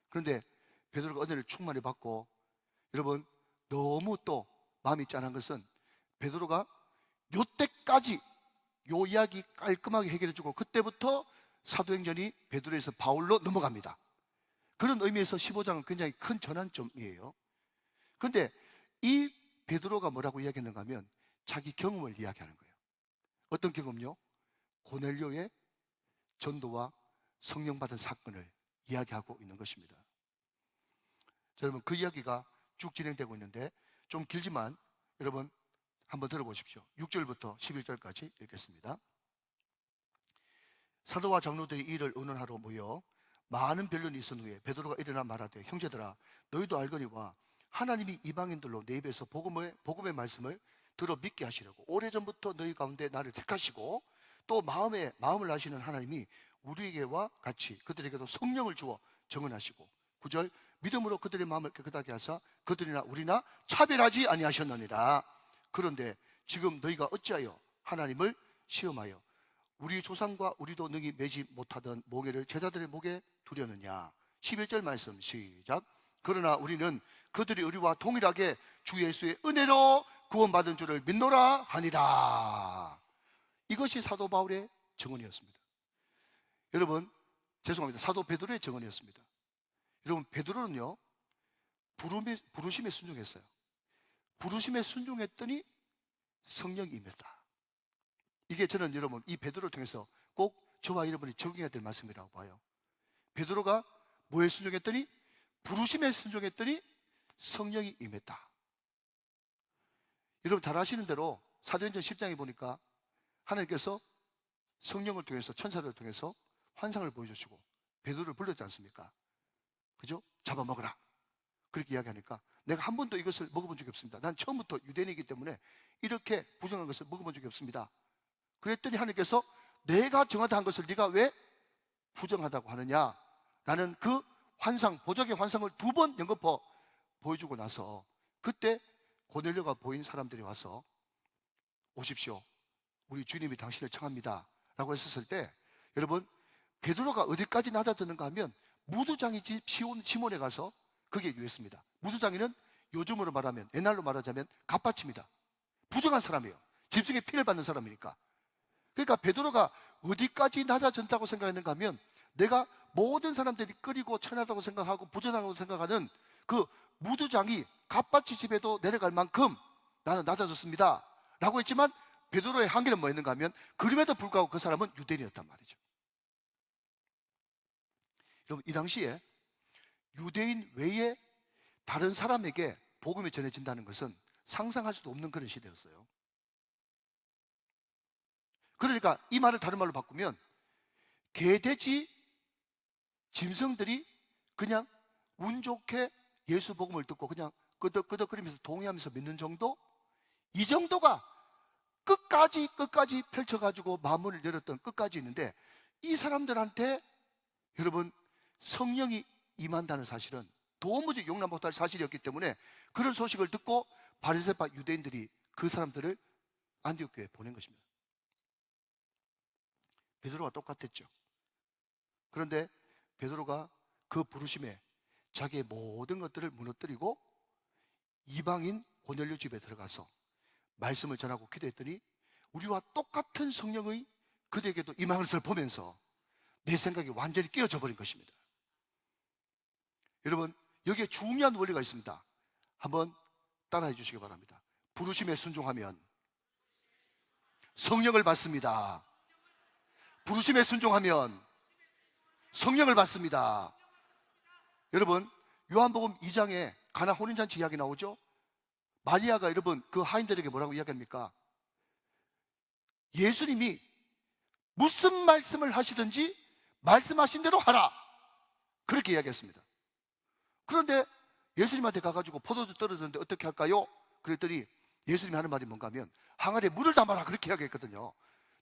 그런데 베드로가 은혜를 충만히 받고, 여러분 너무 또 마음이 짠한 것은 베드로가 요때까지 요 이야기 깔끔하게 해결해주고 그때부터 사도행전이 베드로에서 바울로 넘어갑니다. 그런 의미에서 15장은 굉장히 큰 전환점이에요. 그런데 이 베드로가 뭐라고 이야기했는가 하면 자기 경험을 이야기하는 거예요. 어떤 경험요? 고넬료의 전도와 성령 받은 사건을 이야기하고 있는 것입니다. 자, 여러분 그 이야기가 쭉 진행되고 있는데 좀 길지만 여러분 한번 들어보십시오. 6절부터 11절까지 읽겠습니다. 사도와 장로들이 이를 의논하러 모여 많은 변론이 있은 후에 베드로가 일어나 말하되 형제들아 너희도 알거니와 하나님이 이방인들로 내 입에서 복음의 말씀을 들어 믿게 하시려고 오래전부터 너희 가운데 나를 택하시고 또 마음을 아시는 하나님이 우리에게와 같이 그들에게도 성령을 주어 정언하시고 9절 믿음으로 그들의 마음을 깨끗하게 하사 그들이나 우리나 차별하지 아니하셨느니라. 그런데 지금 너희가 어찌하여 하나님을 시험하여 우리 조상과 우리도 능히 매지 못하던 몽에를 제자들의 목에 두려느냐. 11절 말씀 시작. 그러나 우리는 그들이 우리와 동일하게 주 예수의 은혜로 구원받은 줄을 믿노라 하니라. 이것이 사도 바울의 증언이었습니다. 여러분 죄송합니다. 사도 베드로의 증언이었습니다. 여러분 베드로는요 부르심에 순종했어요. 부르심에 순종했더니 성령이 임했다. 이게 저는 여러분 이 베드로를 통해서 꼭 저와 여러분이 적용해야 될 말씀이라고 봐요. 베드로가 뭐에 순종했더니? 부르심에 순종했더니 성령이 임했다. 여러분 잘 아시는 대로 사도행전 10장에 보니까 하나님께서 성령을 통해서, 천사들을 통해서 환상을 보여주시고 베드로를 불렀지 않습니까? 그죠? 잡아먹으라 그렇게 이야기하니까 내가 한 번도 이것을 먹어본 적이 없습니다. 난 처음부터 유대인이기 때문에 이렇게 부정한 것을 먹어본 적이 없습니다. 그랬더니 하나님께서 내가 정하다 한 것을 네가 왜 부정하다고 하느냐? 라는 그 환상, 보적의 환상을 2번 연거푸 보여주고 나서 그때 고넬료가 보인 사람들이 와서 오십시오, 우리 주님이 당신을 청합니다 라고 했었을 때, 여러분 베드로가 어디까지 낮아졌는가 하면 무두장이 집 시몬에 가서 그게 유했습니다. 무두장이는 요즘으로 말하면, 옛날로 말하자면 갑바치입니다. 부정한 사람이에요. 짐승의 피를 받는 사람이니까. 그러니까 베드로가 어디까지 낮아졌다고 생각했는가 하면, 내가 모든 사람들이 끓이고 천하다고 생각하고 부정하다고 생각하는 그 무두장이 갑바치 집에도 내려갈 만큼 나는 낮아졌습니다 라고 했지만, 베드로의 한계는 뭐였는가 하면 그럼에도 불구하고 그 사람은 유대인이었단 말이죠. 여러분 이 당시에 유대인 외에 다른 사람에게 복음이 전해진다는 것은 상상할 수도 없는 그런 시대였어요. 그러니까 이 말을 다른 말로 바꾸면, 개, 돼지, 짐승들이 그냥 운 좋게 예수 복음을 듣고 그냥 끄덕끄덕거리면서 동의하면서 믿는 정도? 이 정도가 끝까지 펼쳐가지고 마문을 열었던 끝까지 있는데, 이 사람들한테 여러분 성령이 임한다는 사실은 도무지 용납 못할 사실이었기 때문에 그런 소식을 듣고 바리새파 유대인들이 그 사람들을 안디옥 교회에 보낸 것입니다. 베드로가 똑같았죠. 그런데 베드로가 그 부르심에 자기의 모든 것들을 무너뜨리고 이방인 고넬료 집에 들어가서 말씀을 전하고 기도했더니 우리와 똑같은 성령의 그들에게도 임하는 것을 보면서 내 생각이 완전히 깨어져 버린 것입니다. 여러분 여기에 중요한 원리가 있습니다. 한번 따라해 주시기 바랍니다. 부르심에 순종하면 성령을 받습니다. 부르심에 순종하면 성령을 받습니다. 여러분 요한복음 2장에 가나 혼인잔치 이야기 나오죠? 마리아가 여러분 그 하인들에게 뭐라고 이야기합니까? 예수님이 무슨 말씀을 하시든지 말씀하신 대로 하라 그렇게 이야기했습니다. 그런데 예수님한테 가가지고 포도주 떨어졌는데 어떻게 할까요? 그랬더니 예수님이 하는 말이 뭔가 하면 항아리에 물을 담아라 그렇게 이야기했거든요.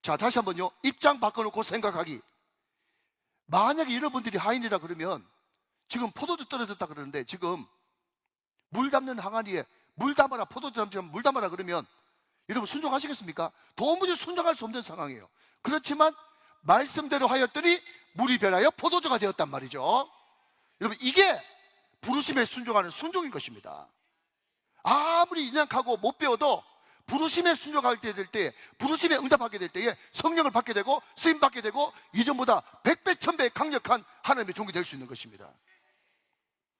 자 다시 한번요, 입장 바꿔놓고 생각하기. 만약에 여러분들이 하인이라 그러면 지금 포도주 떨어졌다 그러는데 지금 물 담는 항아리에 물 담아라, 포도주 담으면 물 담아라 그러면 여러분 순종하시겠습니까? 도무지 순종할 수 없는 상황이에요. 그렇지만 말씀대로 하였더니 물이 변하여 포도주가 되었단 말이죠. 여러분 이게 부르심에 순종하는 순종인 것입니다. 아무리 인양하고 못 배워도 부르심에 순종할 때 될 때, 부르심에 응답하게 될 때에 성령을 받게 되고 쓰임 받게 되고 이전보다 100배 1000배 강력한 하나님의 종이 될 수 있는 것입니다.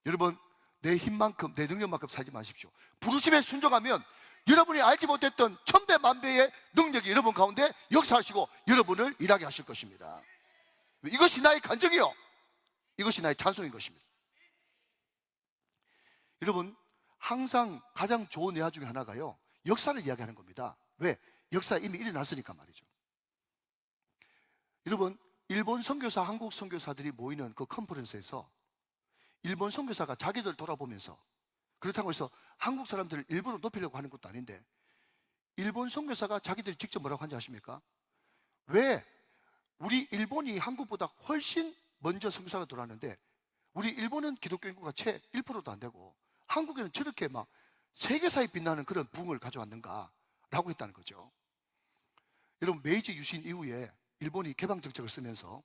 여러분 내 힘만큼 내 능력만큼 살지 마십시오. 부르심에 순종하면 여러분이 알지 못했던 1000배 만배의 능력이 여러분 가운데 역사하시고 여러분을 일하게 하실 것입니다. 이것이 나의 간증이요, 이것이 나의 찬송인 것입니다. 여러분 항상 가장 좋은 예화 중에 하나가요, 역사를 이야기하는 겁니다. 왜? 역사 이미 일어났으니까 말이죠. 여러분 일본 선교사, 한국 선교사들이 모이는 그 컨퍼런스에서 일본 선교사가 자기들 돌아보면서, 그렇다고 해서 한국 사람들을 일부러 높이려고 하는 것도 아닌데, 일본 선교사가 자기들이 직접 뭐라고 하는지 아십니까? 왜 우리 일본이 한국보다 훨씬 먼저 선교사가 돌아왔는데 우리 일본은 기독교 인구가 채 1%도 안 되고 한국에는 저렇게 막 세계사에 빛나는 그런 부흥을 가져왔는가 라고 했다는 거죠. 여러분 메이지 유신 이후에 일본이 개방 정책을 쓰면서,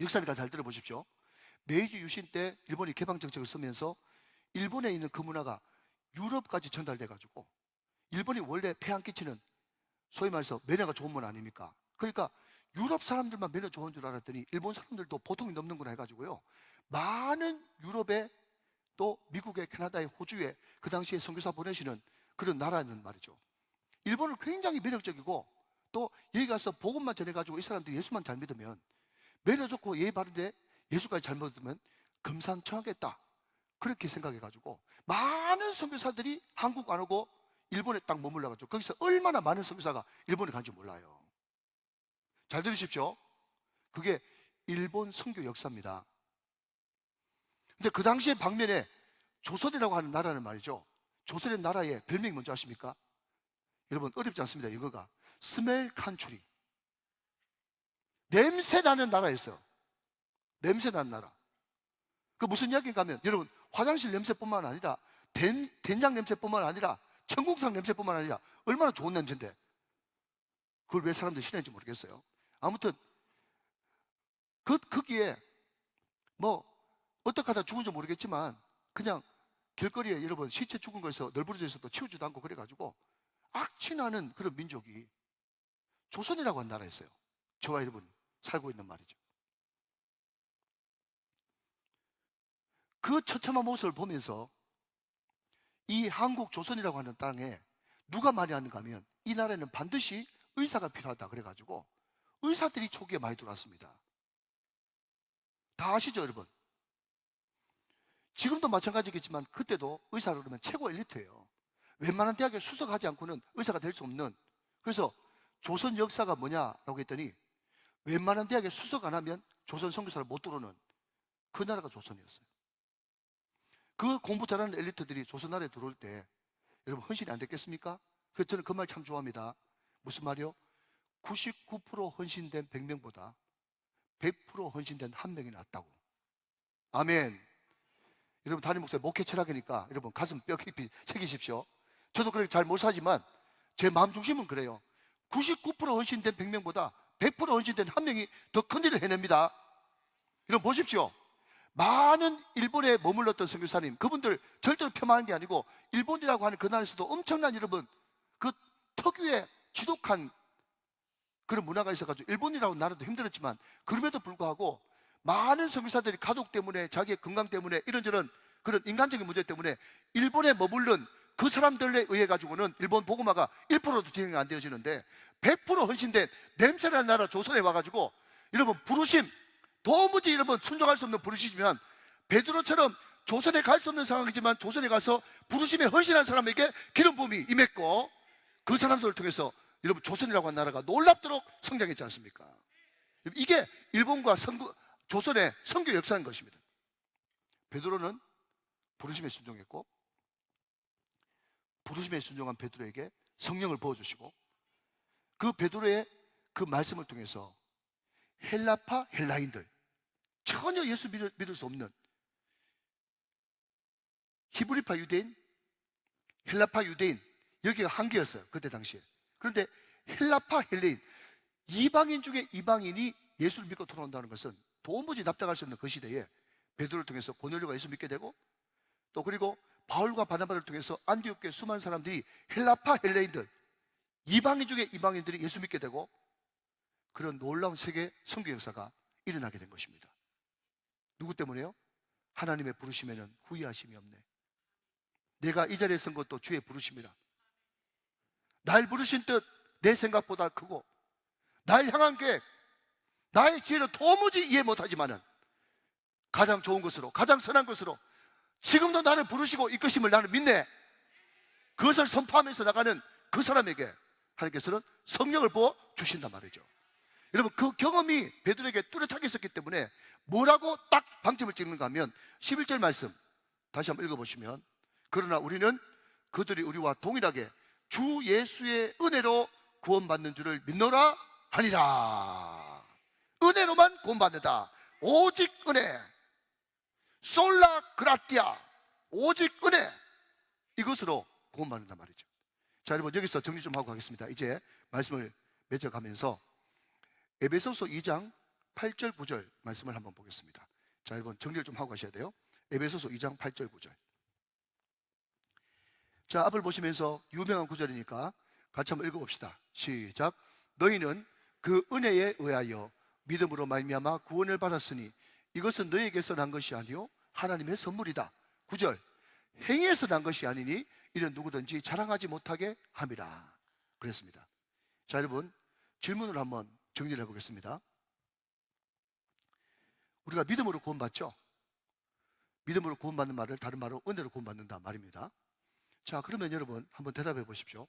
역사니까 잘 들어보십시오. 메이지 유신 때 일본이 개방 정책을 쓰면서 일본에 있는 그 문화가 유럽까지 전달돼 가지고, 일본이 원래 폐 안 끼치는 소위 말해서 매너가 좋은 문화 아닙니까? 그러니까 유럽 사람들만 매너 좋은 줄 알았더니 일본 사람들도 보통이 넘는구나 해가지고요, 많은 유럽에 또 미국에, 캐나다에, 호주에 그 당시에 선교사 보내시는 그런 나라는 말이죠. 일본은 굉장히 매력적이고, 또 여기 가서 복음만 전해가지고 이 사람들이 예수만 잘 믿으면 매너 좋고 예의 바른데 예수까지 잘못 들으면 금상첨화겠다 그렇게 생각해가지고 많은 선교사들이 한국 안 오고 일본에 딱 머물러가지고 거기서 얼마나 많은 선교사가 일본에 간지 몰라요. 잘 들으십시오. 그게 일본 선교 역사입니다. 근데 그 당시에 방면에 조선이라고 하는 나라는 말이죠, 조선의 나라의 별명이 뭔지 아십니까? 여러분 어렵지 않습니다. 이거가 스멜 칸츄리, 냄새 나는 나라였어요. 냄새 나는 나라. 그 무슨 이야기인가 하면 여러분 화장실 냄새뿐만 아니라 된장 냄새뿐만 아니라 청국장 냄새뿐만 아니라 얼마나 좋은 냄새인데 그걸 왜 사람들이 싫어했는지 모르겠어요. 아무튼 거기에 뭐 어떻게 하다 죽은지 모르겠지만 그냥 길거리에 여러분 시체 죽은 거에서 널브러져 있어도 치우지도 않고 그래가지고 악취나는 그런 민족이 조선이라고 한 나라였어요. 저와 여러분 살고 있는 말이죠. 그 처참한 모습을 보면서 이 한국 조선이라고 하는 땅에 누가 많이 왔는가 하면 이 나라에는 반드시 의사가 필요하다 그래가지고 의사들이 초기에 많이 들어왔습니다. 다 아시죠 여러분? 지금도 마찬가지겠지만 그때도 의사로 그러면 최고 엘리트예요. 웬만한 대학에 수석하지 않고는 의사가 될 수 없는. 그래서 조선 역사가 뭐냐라고 했더니 웬만한 대학에 수석 안 하면 조선 선교사를 못 들어오는 그 나라가 조선이었어요. 그 공부 잘하는 엘리트들이 조선 나라에 들어올 때 여러분 헌신이 안 됐겠습니까? 그래서 저는 그 말 참 좋아합니다. 무슨 말이요? 99% 헌신된 100명보다 100% 헌신된 1명이 낫다고. 아멘. 여러분 담임 목사님 목회 철학이니까 여러분 가슴 뼈 깊이 새기십시오. 저도 그렇게 잘 못 사지만 제 마음 중심은 그래요. 99% 헌신된 100명보다 100% 헌신된 1명이 더 큰 일을 해냅니다. 여러분 보십시오. 많은 일본에 머물렀던 선교사님, 그분들 절대로 폄하하는 게 아니고 일본이라고 하는 그 나라에서도 엄청난 여러분 그 특유의 지독한 그런 문화가 있어가지고 일본이라고 나라도 힘들었지만 그럼에도 불구하고 많은 선교사들이 가족 때문에 자기의 건강 때문에 이런저런 그런 인간적인 문제 때문에 일본에 머무른 그 사람들에 의해 가지고는 일본 복음화가 1%도 진행이 안 되어지는데 100% 헌신된 냄새나는 나라 조선에 와가지고 여러분 부르심 도무지 여러분 순종할 수 없는 부르심이면 베드로처럼 조선에 갈 수 없는 상황이지만 조선에 가서 부르심에 헌신한 사람에게 기름 부음이 임했고 그 사람들을 통해서 여러분 조선이라고 하는 나라가 놀랍도록 성장했지 않습니까? 이게 일본과 조선의 선교 역사인 것입니다. 베드로는 부르심에 순종했고 부르심에 순종한 베드로에게 성령을 부어주시고 그 베드로의 그 말씀을 통해서 헬라파 헬라인들 전혀 예수 믿을 수 없는 히브리파 유대인, 헬라파 유대인 여기가 한계였어요 그때 당시에. 그런데 헬라파 헬레인 이방인 중에 이방인이 예수를 믿고 돌아온다는 것은 도무지 납득할 수 없는 그 시대에 베드로를 통해서 고넬료가 예수 믿게 되고 또 그리고 바울과 바나바를 통해서 안디옥 교회 수많은 사람들이 헬라파 헬레인들 이방인 중에 이방인들이 예수 믿게 되고 그런 놀라운 세계 선교 역사가 일어나게 된 것입니다. 누구 때문에요? 하나님의 부르심에는 후회하심이 없네. 내가 이 자리에 선 것도 주의 부르심이라. 날 부르신 뜻 내 생각보다 크고 날 향한 계획 나의 지혜는 도무지 이해 못하지만은 가장 좋은 것으로 가장 선한 것으로 지금도 나를 부르시고 이끄심을 나는 믿네. 그것을 선포하면서 나가는 그 사람에게 하나님께서는 성령을 부어 주신단 말이죠. 여러분 그 경험이 베드로에게 뚜렷하게 있었기 때문에 뭐라고 딱 방점을 찍는가 하면 11절 말씀 다시 한번 읽어보시면 그러나 우리는 그들이 우리와 동일하게 주 예수의 은혜로 구원받는 줄을 믿노라 하니라. 은혜로만 구원받는다. 오직 은혜. 솔라 그라티아. 오직 은혜. 이것으로 구원받는단 말이죠. 자 여러분 여기서 정리 좀 하고 가겠습니다. 이제 말씀을 맺어가면서 에베소서 2장 8절 9절 말씀을 한번 보겠습니다. 자 여러분 정리를 좀 하고 가셔야 돼요. 에베소서 2장 8절 9절. 자 앞을 보시면서 유명한 구절이니까 같이 한번 읽어봅시다. 시작. 너희는 그 은혜에 의하여 믿음으로 말미암아 구원을 받았으니 이것은 너희에게서 난 것이 아니요 하나님의 선물이다. 9절. 행위에서 난 것이 아니니 이는 누구든지 자랑하지 못하게 함이라. 그랬습니다. 자 여러분 질문을 한번 정리를 해보겠습니다. 우리가 믿음으로 구원받죠? 믿음으로 구원받는 말을 다른 말로 은혜로 구원받는다 말입니다. 자, 그러면 여러분 한번 대답해 보십시오.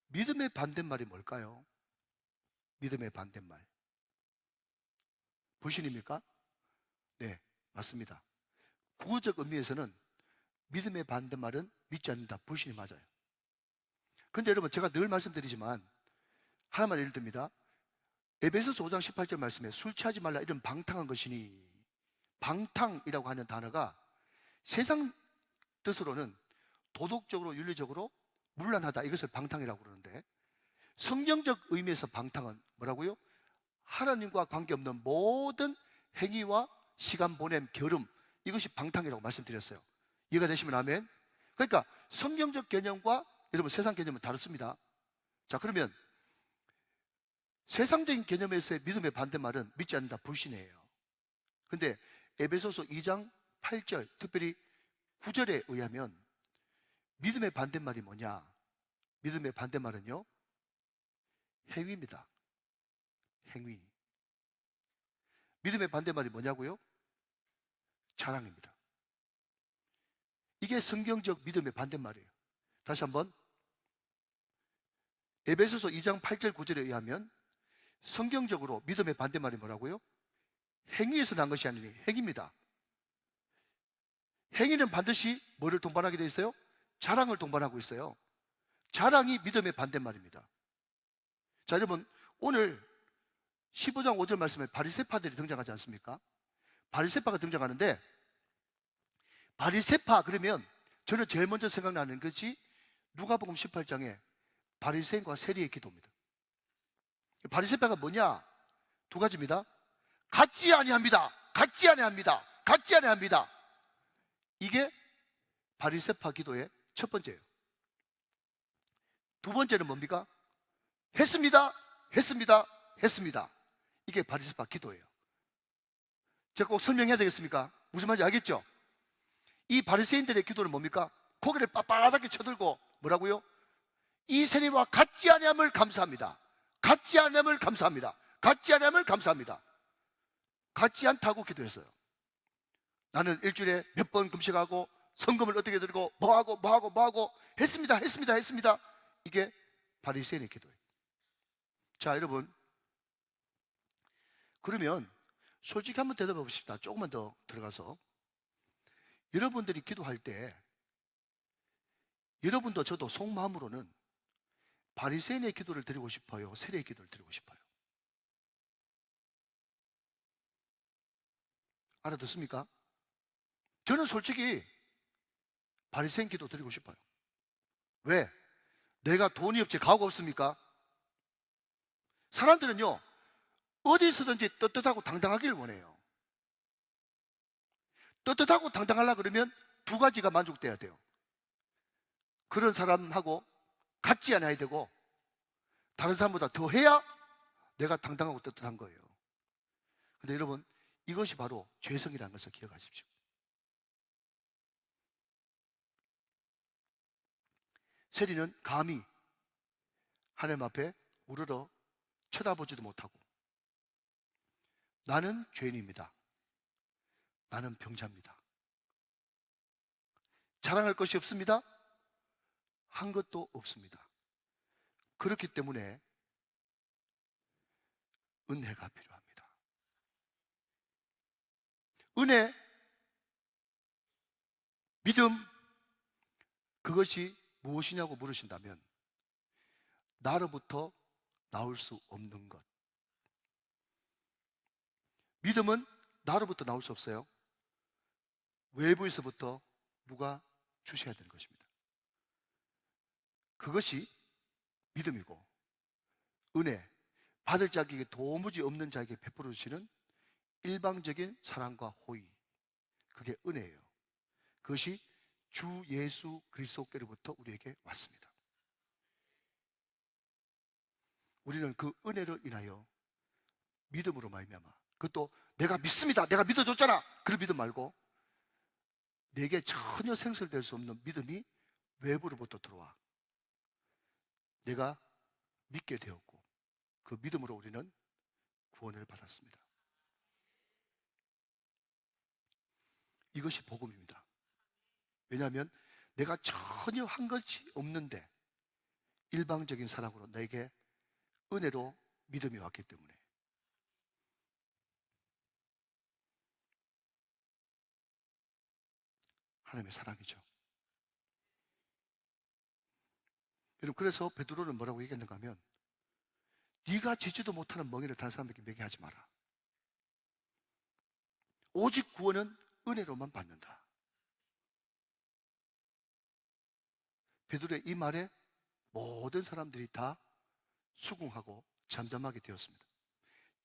믿음의 반대말이 뭘까요? 믿음의 반대말. 불신입니까? 네, 맞습니다. 구어적 의미에서는 믿음의 반대말은 믿지 않는다, 불신이 맞아요. 근데 여러분, 제가 늘 말씀드리지만 하나만 예를 듭니다. 에베소서 5장 18절 말씀에 술 취하지 말라 이런 방탕한 것이니, 방탕이라고 하는 단어가 세상 뜻으로는 도덕적으로 윤리적으로 문란하다, 이것을 방탕이라고 그러는데, 성경적 의미에서 방탕은 뭐라고요? 하나님과 관계없는 모든 행위와 시간 보냄, 결음, 이것이 방탕이라고 말씀드렸어요. 이해가 되시면 아멘. 그러니까 성경적 개념과 여러분 세상 개념은 다릅니다. 자, 그러면 세상적인 개념에서의 믿음의 반대말은 믿지 않는다, 불신이에요. 근데 에베소서 2장 8절, 특별히 9절에 의하면 믿음의 반대말이 뭐냐? 믿음의 반대말은요, 행위입니다. 행위. 믿음의 반대말이 뭐냐고요? 자랑입니다. 이게 성경적 믿음의 반대말이에요. 다시 한번, 에베소서 2장 8절 9절에 의하면 성경적으로 믿음의 반대말이 뭐라고요? 행위에서 난 것이 아니니 행위입니다. 행위는 반드시 뭐를 동반하게 되어 있어요? 자랑을 동반하고 있어요. 자랑이 믿음의 반대말입니다. 자, 여러분, 오늘 15장 5절 말씀에 바리새파들이 등장하지 않습니까? 바리새파가 등장하는데, 바리새파 그러면 저는 제일 먼저 생각나는 것이 누가복음 18장에 바리새인과 세리의 기도입니다. 바리새파가 뭐냐? 두 가지입니다. 같지 아니합니다. 같지 아니합니다. 같지 아니합니다. 이게 바리새파 기도의 첫 번째예요. 두 번째는 뭡니까? 했습니다. 했습니다. 했습니다. 이게 바리새파 기도예요. 제가 꼭 설명해야 되겠습니까? 무슨 말인지 알겠죠? 이 바리새인들의 기도는 뭡니까? 고개를 빳빳하게 쳐들고 뭐라고요? 이 세리와 같지 아니함을 감사합니다. 같지 아니함을 감사합니다. 같지 아니함을 감사합니다. 같지 않다고 기도했어요. 나는 일주일에 몇 번 금식하고 성금을 어떻게 드리고 뭐하고 했습니다. 이게 바리새인의 기도예요. 자, 여러분, 그러면 솔직히 한번 대답해 봅시다. 조금만 더 들어가서, 여러분들이 기도할 때 여러분도 저도 속마음으로는 바리새인의 기도를 드리고 싶어요, 세리의 기도를 드리고 싶어요? 알아듣습니까? 저는 솔직히 바리새인 기도 드리고 싶어요. 왜? 내가 돈이 없지 가오가 없습니까? 사람들은요, 어디서든지 떳떳하고 당당하기를 원해요. 떳떳하고 당당하려고 그러면 두 가지가 만족돼야 돼요. 그런 사람하고 같지 않아야 되고, 다른 사람보다 더 해야 내가 당당하고 떳떳한 거예요. 근데 여러분, 이것이 바로 죄성이라는 것을 기억하십시오. 세리는 감히 하나님 앞에 우러러 쳐다보지도 못하고, 나는 죄인입니다. 나는 병자입니다. 자랑할 것이 없습니다. 한 것도 없습니다. 그렇기 때문에 은혜가 필요합니다. 은혜, 믿음, 그것이 무엇이냐고 물으신다면 나로부터 나올 수 없는 것. 믿음은 나로부터 나올 수 없어요. 외부에서부터 누가 주셔야 되는 것입니다. 그것이 믿음이고, 은혜, 받을 자에게 도무지 없는 자에게 베풀어 주시는 일방적인 사랑과 호의, 그게 은혜예요. 그것이 주 예수 그리스도께로부터 우리에게 왔습니다. 우리는 그 은혜를 인하여 믿음으로 말미암아, 그것도 내가 믿습니다, 내가 믿어줬잖아, 그런 믿음 말고 내게 전혀 생설될 수 없는 믿음이 외부로부터 들어와 내가 믿게 되었고, 그 믿음으로 우리는 구원을 받았습니다. 이것이 복음입니다. 왜냐하면 내가 전혀 한 것이 없는데 일방적인 사랑으로 내게 은혜로 믿음이 왔기 때문에. 하나님의 사랑이죠. 여러분, 그래서 베드로는 뭐라고 얘기했는가 하면, 네가 지지도 못하는 멍에를 다른 사람에게 먹게 하지 마라. 오직 구원은 은혜로만 받는다. 베드로의 이 말에 모든 사람들이 다 수긍하고 잠잠하게 되었습니다.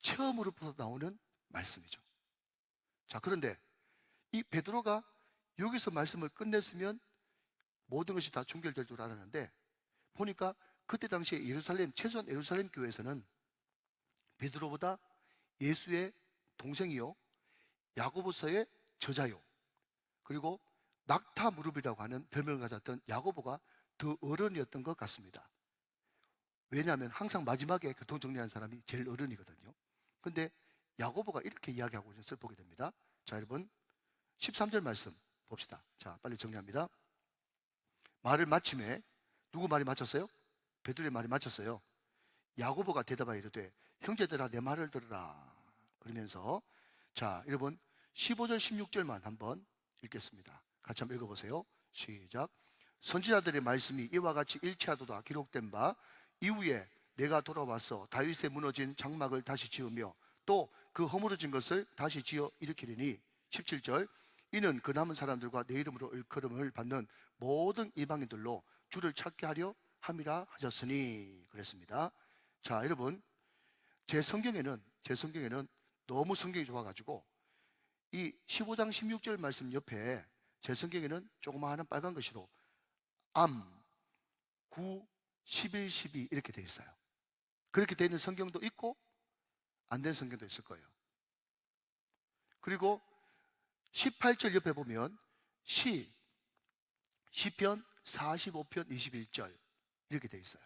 처음으로부터 나오는 말씀이죠. 자, 그런데 이 베드로가 여기서 말씀을 끝냈으면 모든 것이 다 종결될 줄 알았는데, 보니까 그때 당시에 예루살렘, 최소한 예루살렘 교회에서는 베드로보다 예수의 동생이요, 야고보서의 저자요, 그리고 낙타 무릎이라고 하는 별명을 가졌던 야고보가 더 어른이었던 것 같습니다. 왜냐하면 항상 마지막에 교통 정리하는 사람이 제일 어른이거든요. 근데 야고보가 이렇게 이야기하고 있는 것을 보게 됩니다. 자, 여러분 13절 말씀 봅시다. 자, 빨리 정리합니다. 말을 마침에 누구 말이 맞췄어요? 베드로의 말이 맞췄어요. 야고보가 대답하여 이르되 형제들아 내 말을 들으라. 그러면서 자, 여러분 15절 16절만 한번 읽겠습니다. 같이 한번 읽어보세요. 시작. 선지자들의 말씀이 이와 같이 일치하도다 기록된 바 이후에 내가 돌아와서 다윗의 무너진 장막을 다시 지으며 또 그 허물어진 것을 다시 지어 일으키리니 17절 이는 그 남은 사람들과 내 이름으로 일컬음을 받는 모든 이방인들로 주를 찾게 하려 함이라 하셨으니 그랬습니다. 자, 여러분 제 성경에는 너무 성경이 좋아가지고 이 15장 16절 말씀 옆에 제 성경에는 조그마한 빨간 글씨로 암, 9, 11, 12 이렇게 되어 있어요. 그렇게 되어 있는 성경도 있고 안 된 성경도 있을 거예요. 그리고 18절 옆에 보면 시편 45편 21절 이렇게 되어 있어요.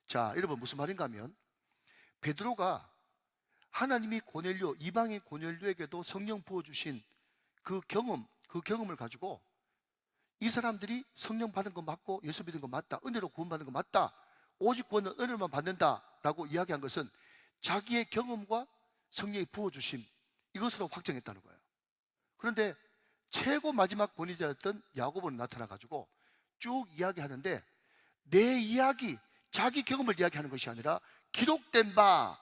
자, 여러분 무슨 말인가 하면 베드로가 하나님이 고넬료, 이방인 고넬료에게도 성령 부어주신 그 경험을 가지고 이 사람들이 성령 받은 거 맞고 예수 믿은 거 맞다, 은혜로 구원받은 거 맞다, 오직 구원은 은혜로만 받는다라고 이야기한 것은 자기의 경험과 성령이 부어주심 이것으로 확정했다는 거예요. 그런데 최고 마지막 권위자였던 야고보는 나타나가지고 쭉 이야기하는데 내 이야기, 자기 경험을 이야기하는 것이 아니라 기록된 바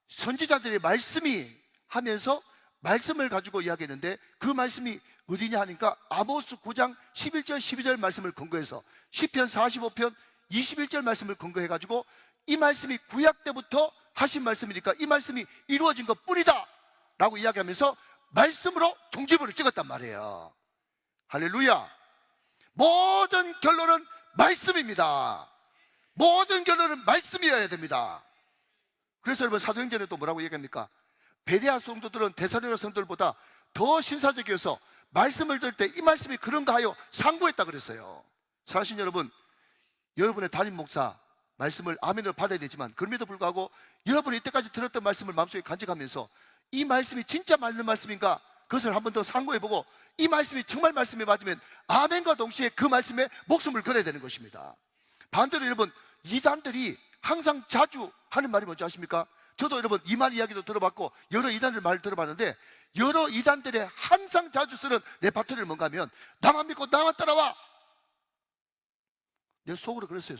선지자들의 말씀이 하면서 말씀을 가지고 이야기했는데 그 말씀이 어디냐 하니까 아모스 9장 11절 12절 말씀을 근거해서 시편 45편 21절 말씀을 근거해가지고 이 말씀이 구약 때부터 하신 말씀이니까 이 말씀이 이루어진 것 뿐이다 라고 이야기하면서 말씀으로 종지부를 찍었단 말이에요. 할렐루야. 모든 결론은 말씀입니다. 모든 결론은 말씀이어야 됩니다. 그래서 여러분 사도행전에 또 뭐라고 얘기합니까? 베레아 성도들은 데살로니가 성도들보다 더 신사적이어서 말씀을 들을 때 이 말씀이 그런가 하여 상고했다 그랬어요. 사실 여러분, 여러분의 담임 목사 말씀을 아멘으로 받아야 되지만 그럼에도 불구하고 여러분이 이때까지 들었던 말씀을 마음속에 간직하면서 이 말씀이 진짜 맞는 말씀인가 그것을 한 번 더 상고해보고 이 말씀이 정말 말씀에 맞으면 아멘과 동시에 그 말씀에 목숨을 걸어야 되는 것입니다. 반대로 여러분 이단들이 항상 자주 하는 말이 뭔지 아십니까? 저도 여러분 이만 이야기도 들어봤고 여러 이단들 말을 들어봤는데 여러 이단들의 항상 자주 쓰는 레파토리를 뭔가 하면 나만 믿고 나만 따라와. 내가 속으로 그랬어요.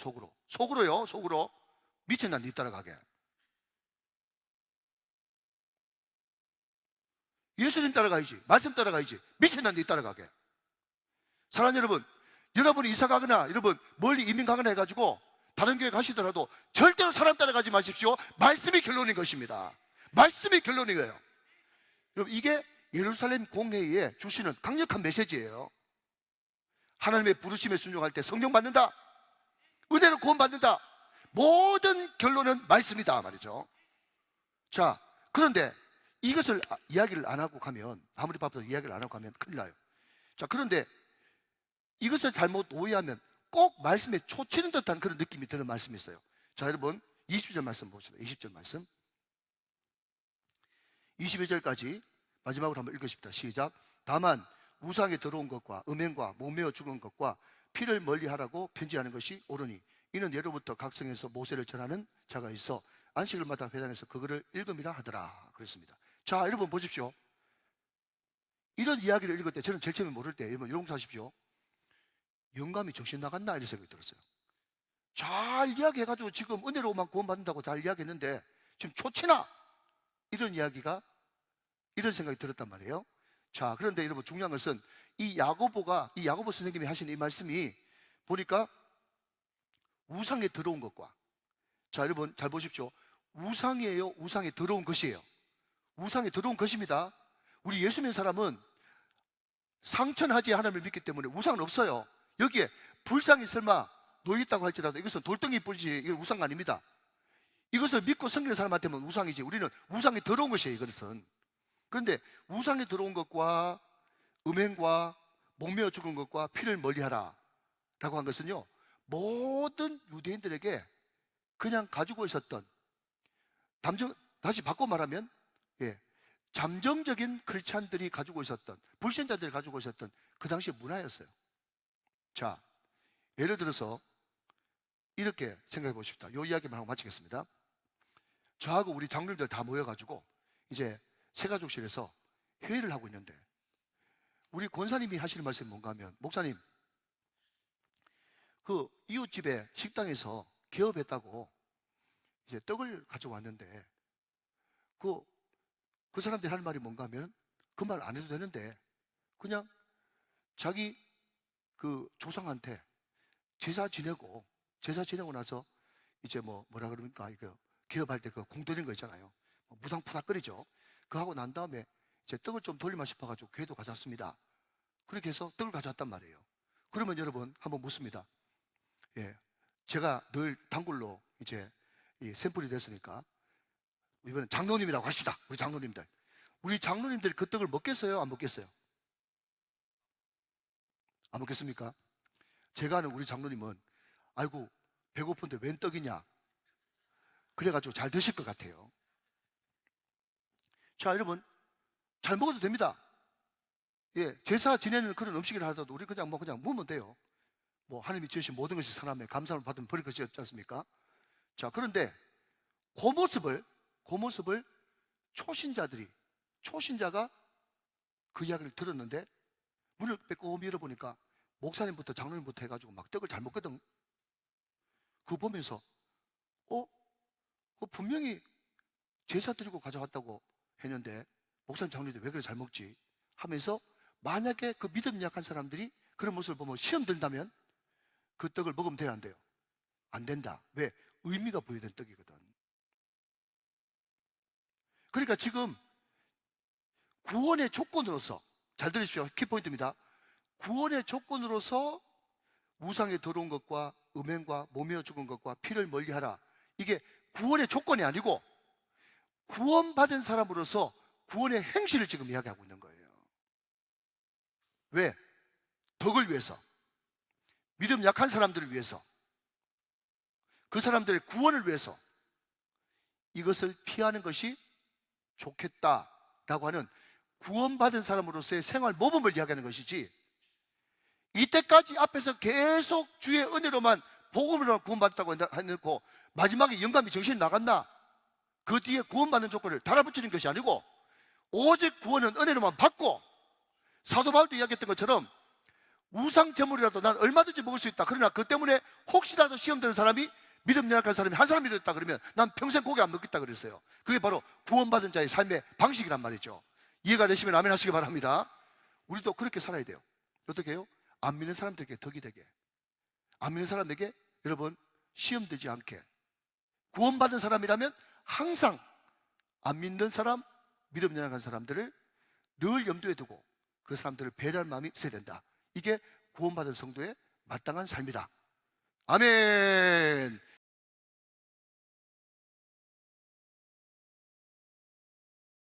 속으로요. 미쳤나 니 따라가게. 예수님 따라가야지, 말씀 따라가야지. 미쳤나 니 따라가게. 사랑하는 여러분, 여러분이 이사 가거나 여러분 멀리 이민 가거나 해가지고 다른 교회 가시더라도 절대로 사람 따라가지 마십시오. 말씀이 결론인 것입니다. 말씀이 결론이에요. 여러분 이게 예루살렘 공회의에 주시는 강력한 메시지예요. 하나님의 부르심에 순종할 때 성령 받는다, 은혜로 구원받는다, 모든 결론은 말씀이다 말이죠. 자, 그런데 이것을 이야기를 안 하고 가면, 아무리 바빠도 이야기를 안 하고 가면 큰일 나요. 자, 그런데 이것을 잘못 오해하면 꼭 말씀에 초치는 듯한 그런 느낌이 드는 말씀이 있어요. 자, 여러분 20절 말씀 봅시다. 20절 말씀 22절까지 마지막으로 한번 읽으십시다. 시작. 다만 우상에 들어온 것과 음행과 목매어 죽은 것과 피를 멀리하라고 편지하는 것이 옳으니 이는 예로부터 각성에서 모세를 전하는 자가 있어 안식일마다 회당에서 그거를 읽음이라 하더라 그랬습니다. 자, 여러분 보십시오. 이런 이야기를 읽을 때 저는 제일 처음에 모를 때 여러분 용서하십시오. 영감이 정신 나갔나 이런 생각이 들었어요. 잘 이야기해가지고 지금 은혜로만 구원받는다고 잘 이야기했는데 지금 초치나 이런 이야기가 이런 생각이 들었단 말이에요. 자, 그런데 여러분 중요한 것은 이 야고보 선생님이 하신 이 말씀이 보니까 우상에 들어온 것과, 자, 여러분 잘 보십시오. 우상이에요, 우상에 들어온 것이에요. 우상에 들어온 것입니다. 우리 예수 믿는 사람은 상천하지 하나님을 믿기 때문에 우상은 없어요. 여기에 불상이 설마 놓여있다고 할지라도 이것은 돌덩이 뿐이지 이건 우상 아닙니다. 이것을 믿고 섬기는 사람한테는 우상이지 우리는 우상에 들어온 것이에요. 이것은. 그런데 우상에 들어온 것과 음행과 목매어 죽은 것과 피를 멀리하라 라고 한 것은요, 모든 유대인들에게 그냥 가지고 있었던 다시 바꿔 말하면 잠정적인 크리스찬들이 가지고 있었던, 불신자들이 가지고 있었던 그 당시의 문화였어요. 자, 예를 들어서 이렇게 생각해 보십시다. 이 이야기만 하고 마치겠습니다. 저하고 우리 장로님들 다 모여가지고 이제 새가족실에서 회의를 하고 있는데 우리 권사님이 하시는 말씀이 뭔가 하면, 목사님, 그 이웃집에 식당에서 개업했다고 이제 떡을 가져왔는데 그 사람들이 하는 말이 뭔가 하면 그 말 안 해도 되는데 그냥 자기 그 조상한테 제사 지내고 나서 이제 뭐라 그럽니까? 이거 개업할 때 그 공 들인 거 있잖아요. 무당푸닥거리죠. 그거 하고 난 다음에 이제 떡을 좀 돌리만 싶어가지고 교회도 가져왔습니다. 그렇게 해서 떡을 가져왔단 말이에요. 그러면 여러분 한번 묻습니다. 제가 늘 단골로 이제 이 샘플이 됐으니까 이번엔 장로님이라고 하시다. 우리 장로님들 그 떡을 먹겠어요? 안 먹겠어요? 안 먹겠습니까? 제가 아는 우리 장로님은 아이고 배고픈데 웬 떡이냐 그래가지고 잘 드실 것 같아요. 자, 여러분 잘 먹어도 됩니다. 제사 지내는 그런 음식이라 하더라도 우리 그냥 먹으면 돼요. 하나님이 지으신 모든 것이 선함에 감사를 받으면 버릴 것이 없지 않습니까? 자, 그런데 그 모습을 초신자가 그 이야기를 들었는데 문을 빼꼼 열어보니까 목사님부터 장로님부터 해가지고 막 떡을 잘 먹거든. 그거 보면서 분명히 제사 드리고 가져왔다고 했는데 목사님 장로님들 왜 그래 잘 먹지? 하면서 만약에 그 믿음 약한 사람들이 그런 모습을 보면 시험 든다면 그 떡을 먹으면 돼요, 안 돼요? 안 된다. 왜? 의미가 부여된 떡이거든. 그러니까 지금 구원의 조건으로서, 잘 들으십시오. 키포인트입니다. 구원의 조건으로서 우상에 들어온 것과 음행과 몸에어 죽은 것과 피를 멀리하라. 이게 구원의 조건이 아니고 구원받은 사람으로서 구원의 행실을 지금 이야기하고 있는 거예요. 왜? 덕을 위해서, 믿음 약한 사람들을 위해서, 그 사람들의 구원을 위해서 이것을 피하는 것이 좋겠다라고 하는 구원받은 사람으로서의 생활 모범을 이야기하는 것이지, 이때까지 앞에서 계속 주의 은혜로만 복음으로만 구원받았다고 해놓고 마지막에 영감이 정신이 나갔나? 그 뒤에 구원받는 조건을 달아붙이는 것이 아니고 오직 구원은 은혜로만 받고, 사도 바울도 이야기했던 것처럼 우상 제물이라도 난 얼마든지 먹을 수 있다. 그러나 그 때문에 혹시라도 시험 드는 사람이, 믿음 약한 사람이 한 사람이 됐다 그러면 난 평생 고기 안 먹겠다 그랬어요. 그게 바로 구원받은 자의 삶의 방식이란 말이죠. 이해가 되시면 아멘 하시기 바랍니다. 우리도 그렇게 살아야 돼요. 어떻게 해요? 안 믿는 사람들에게 덕이 되게, 안 믿는 사람에게 여러분 시험 들지 않게, 구원받은 사람이라면 항상 안 믿는 사람, 믿음 약한 사람들을 늘 염두에 두고 그 사람들을 배려할 마음이 있어야 된다. 이게 구원받은 성도의 마땅한 삶이다. 아멘.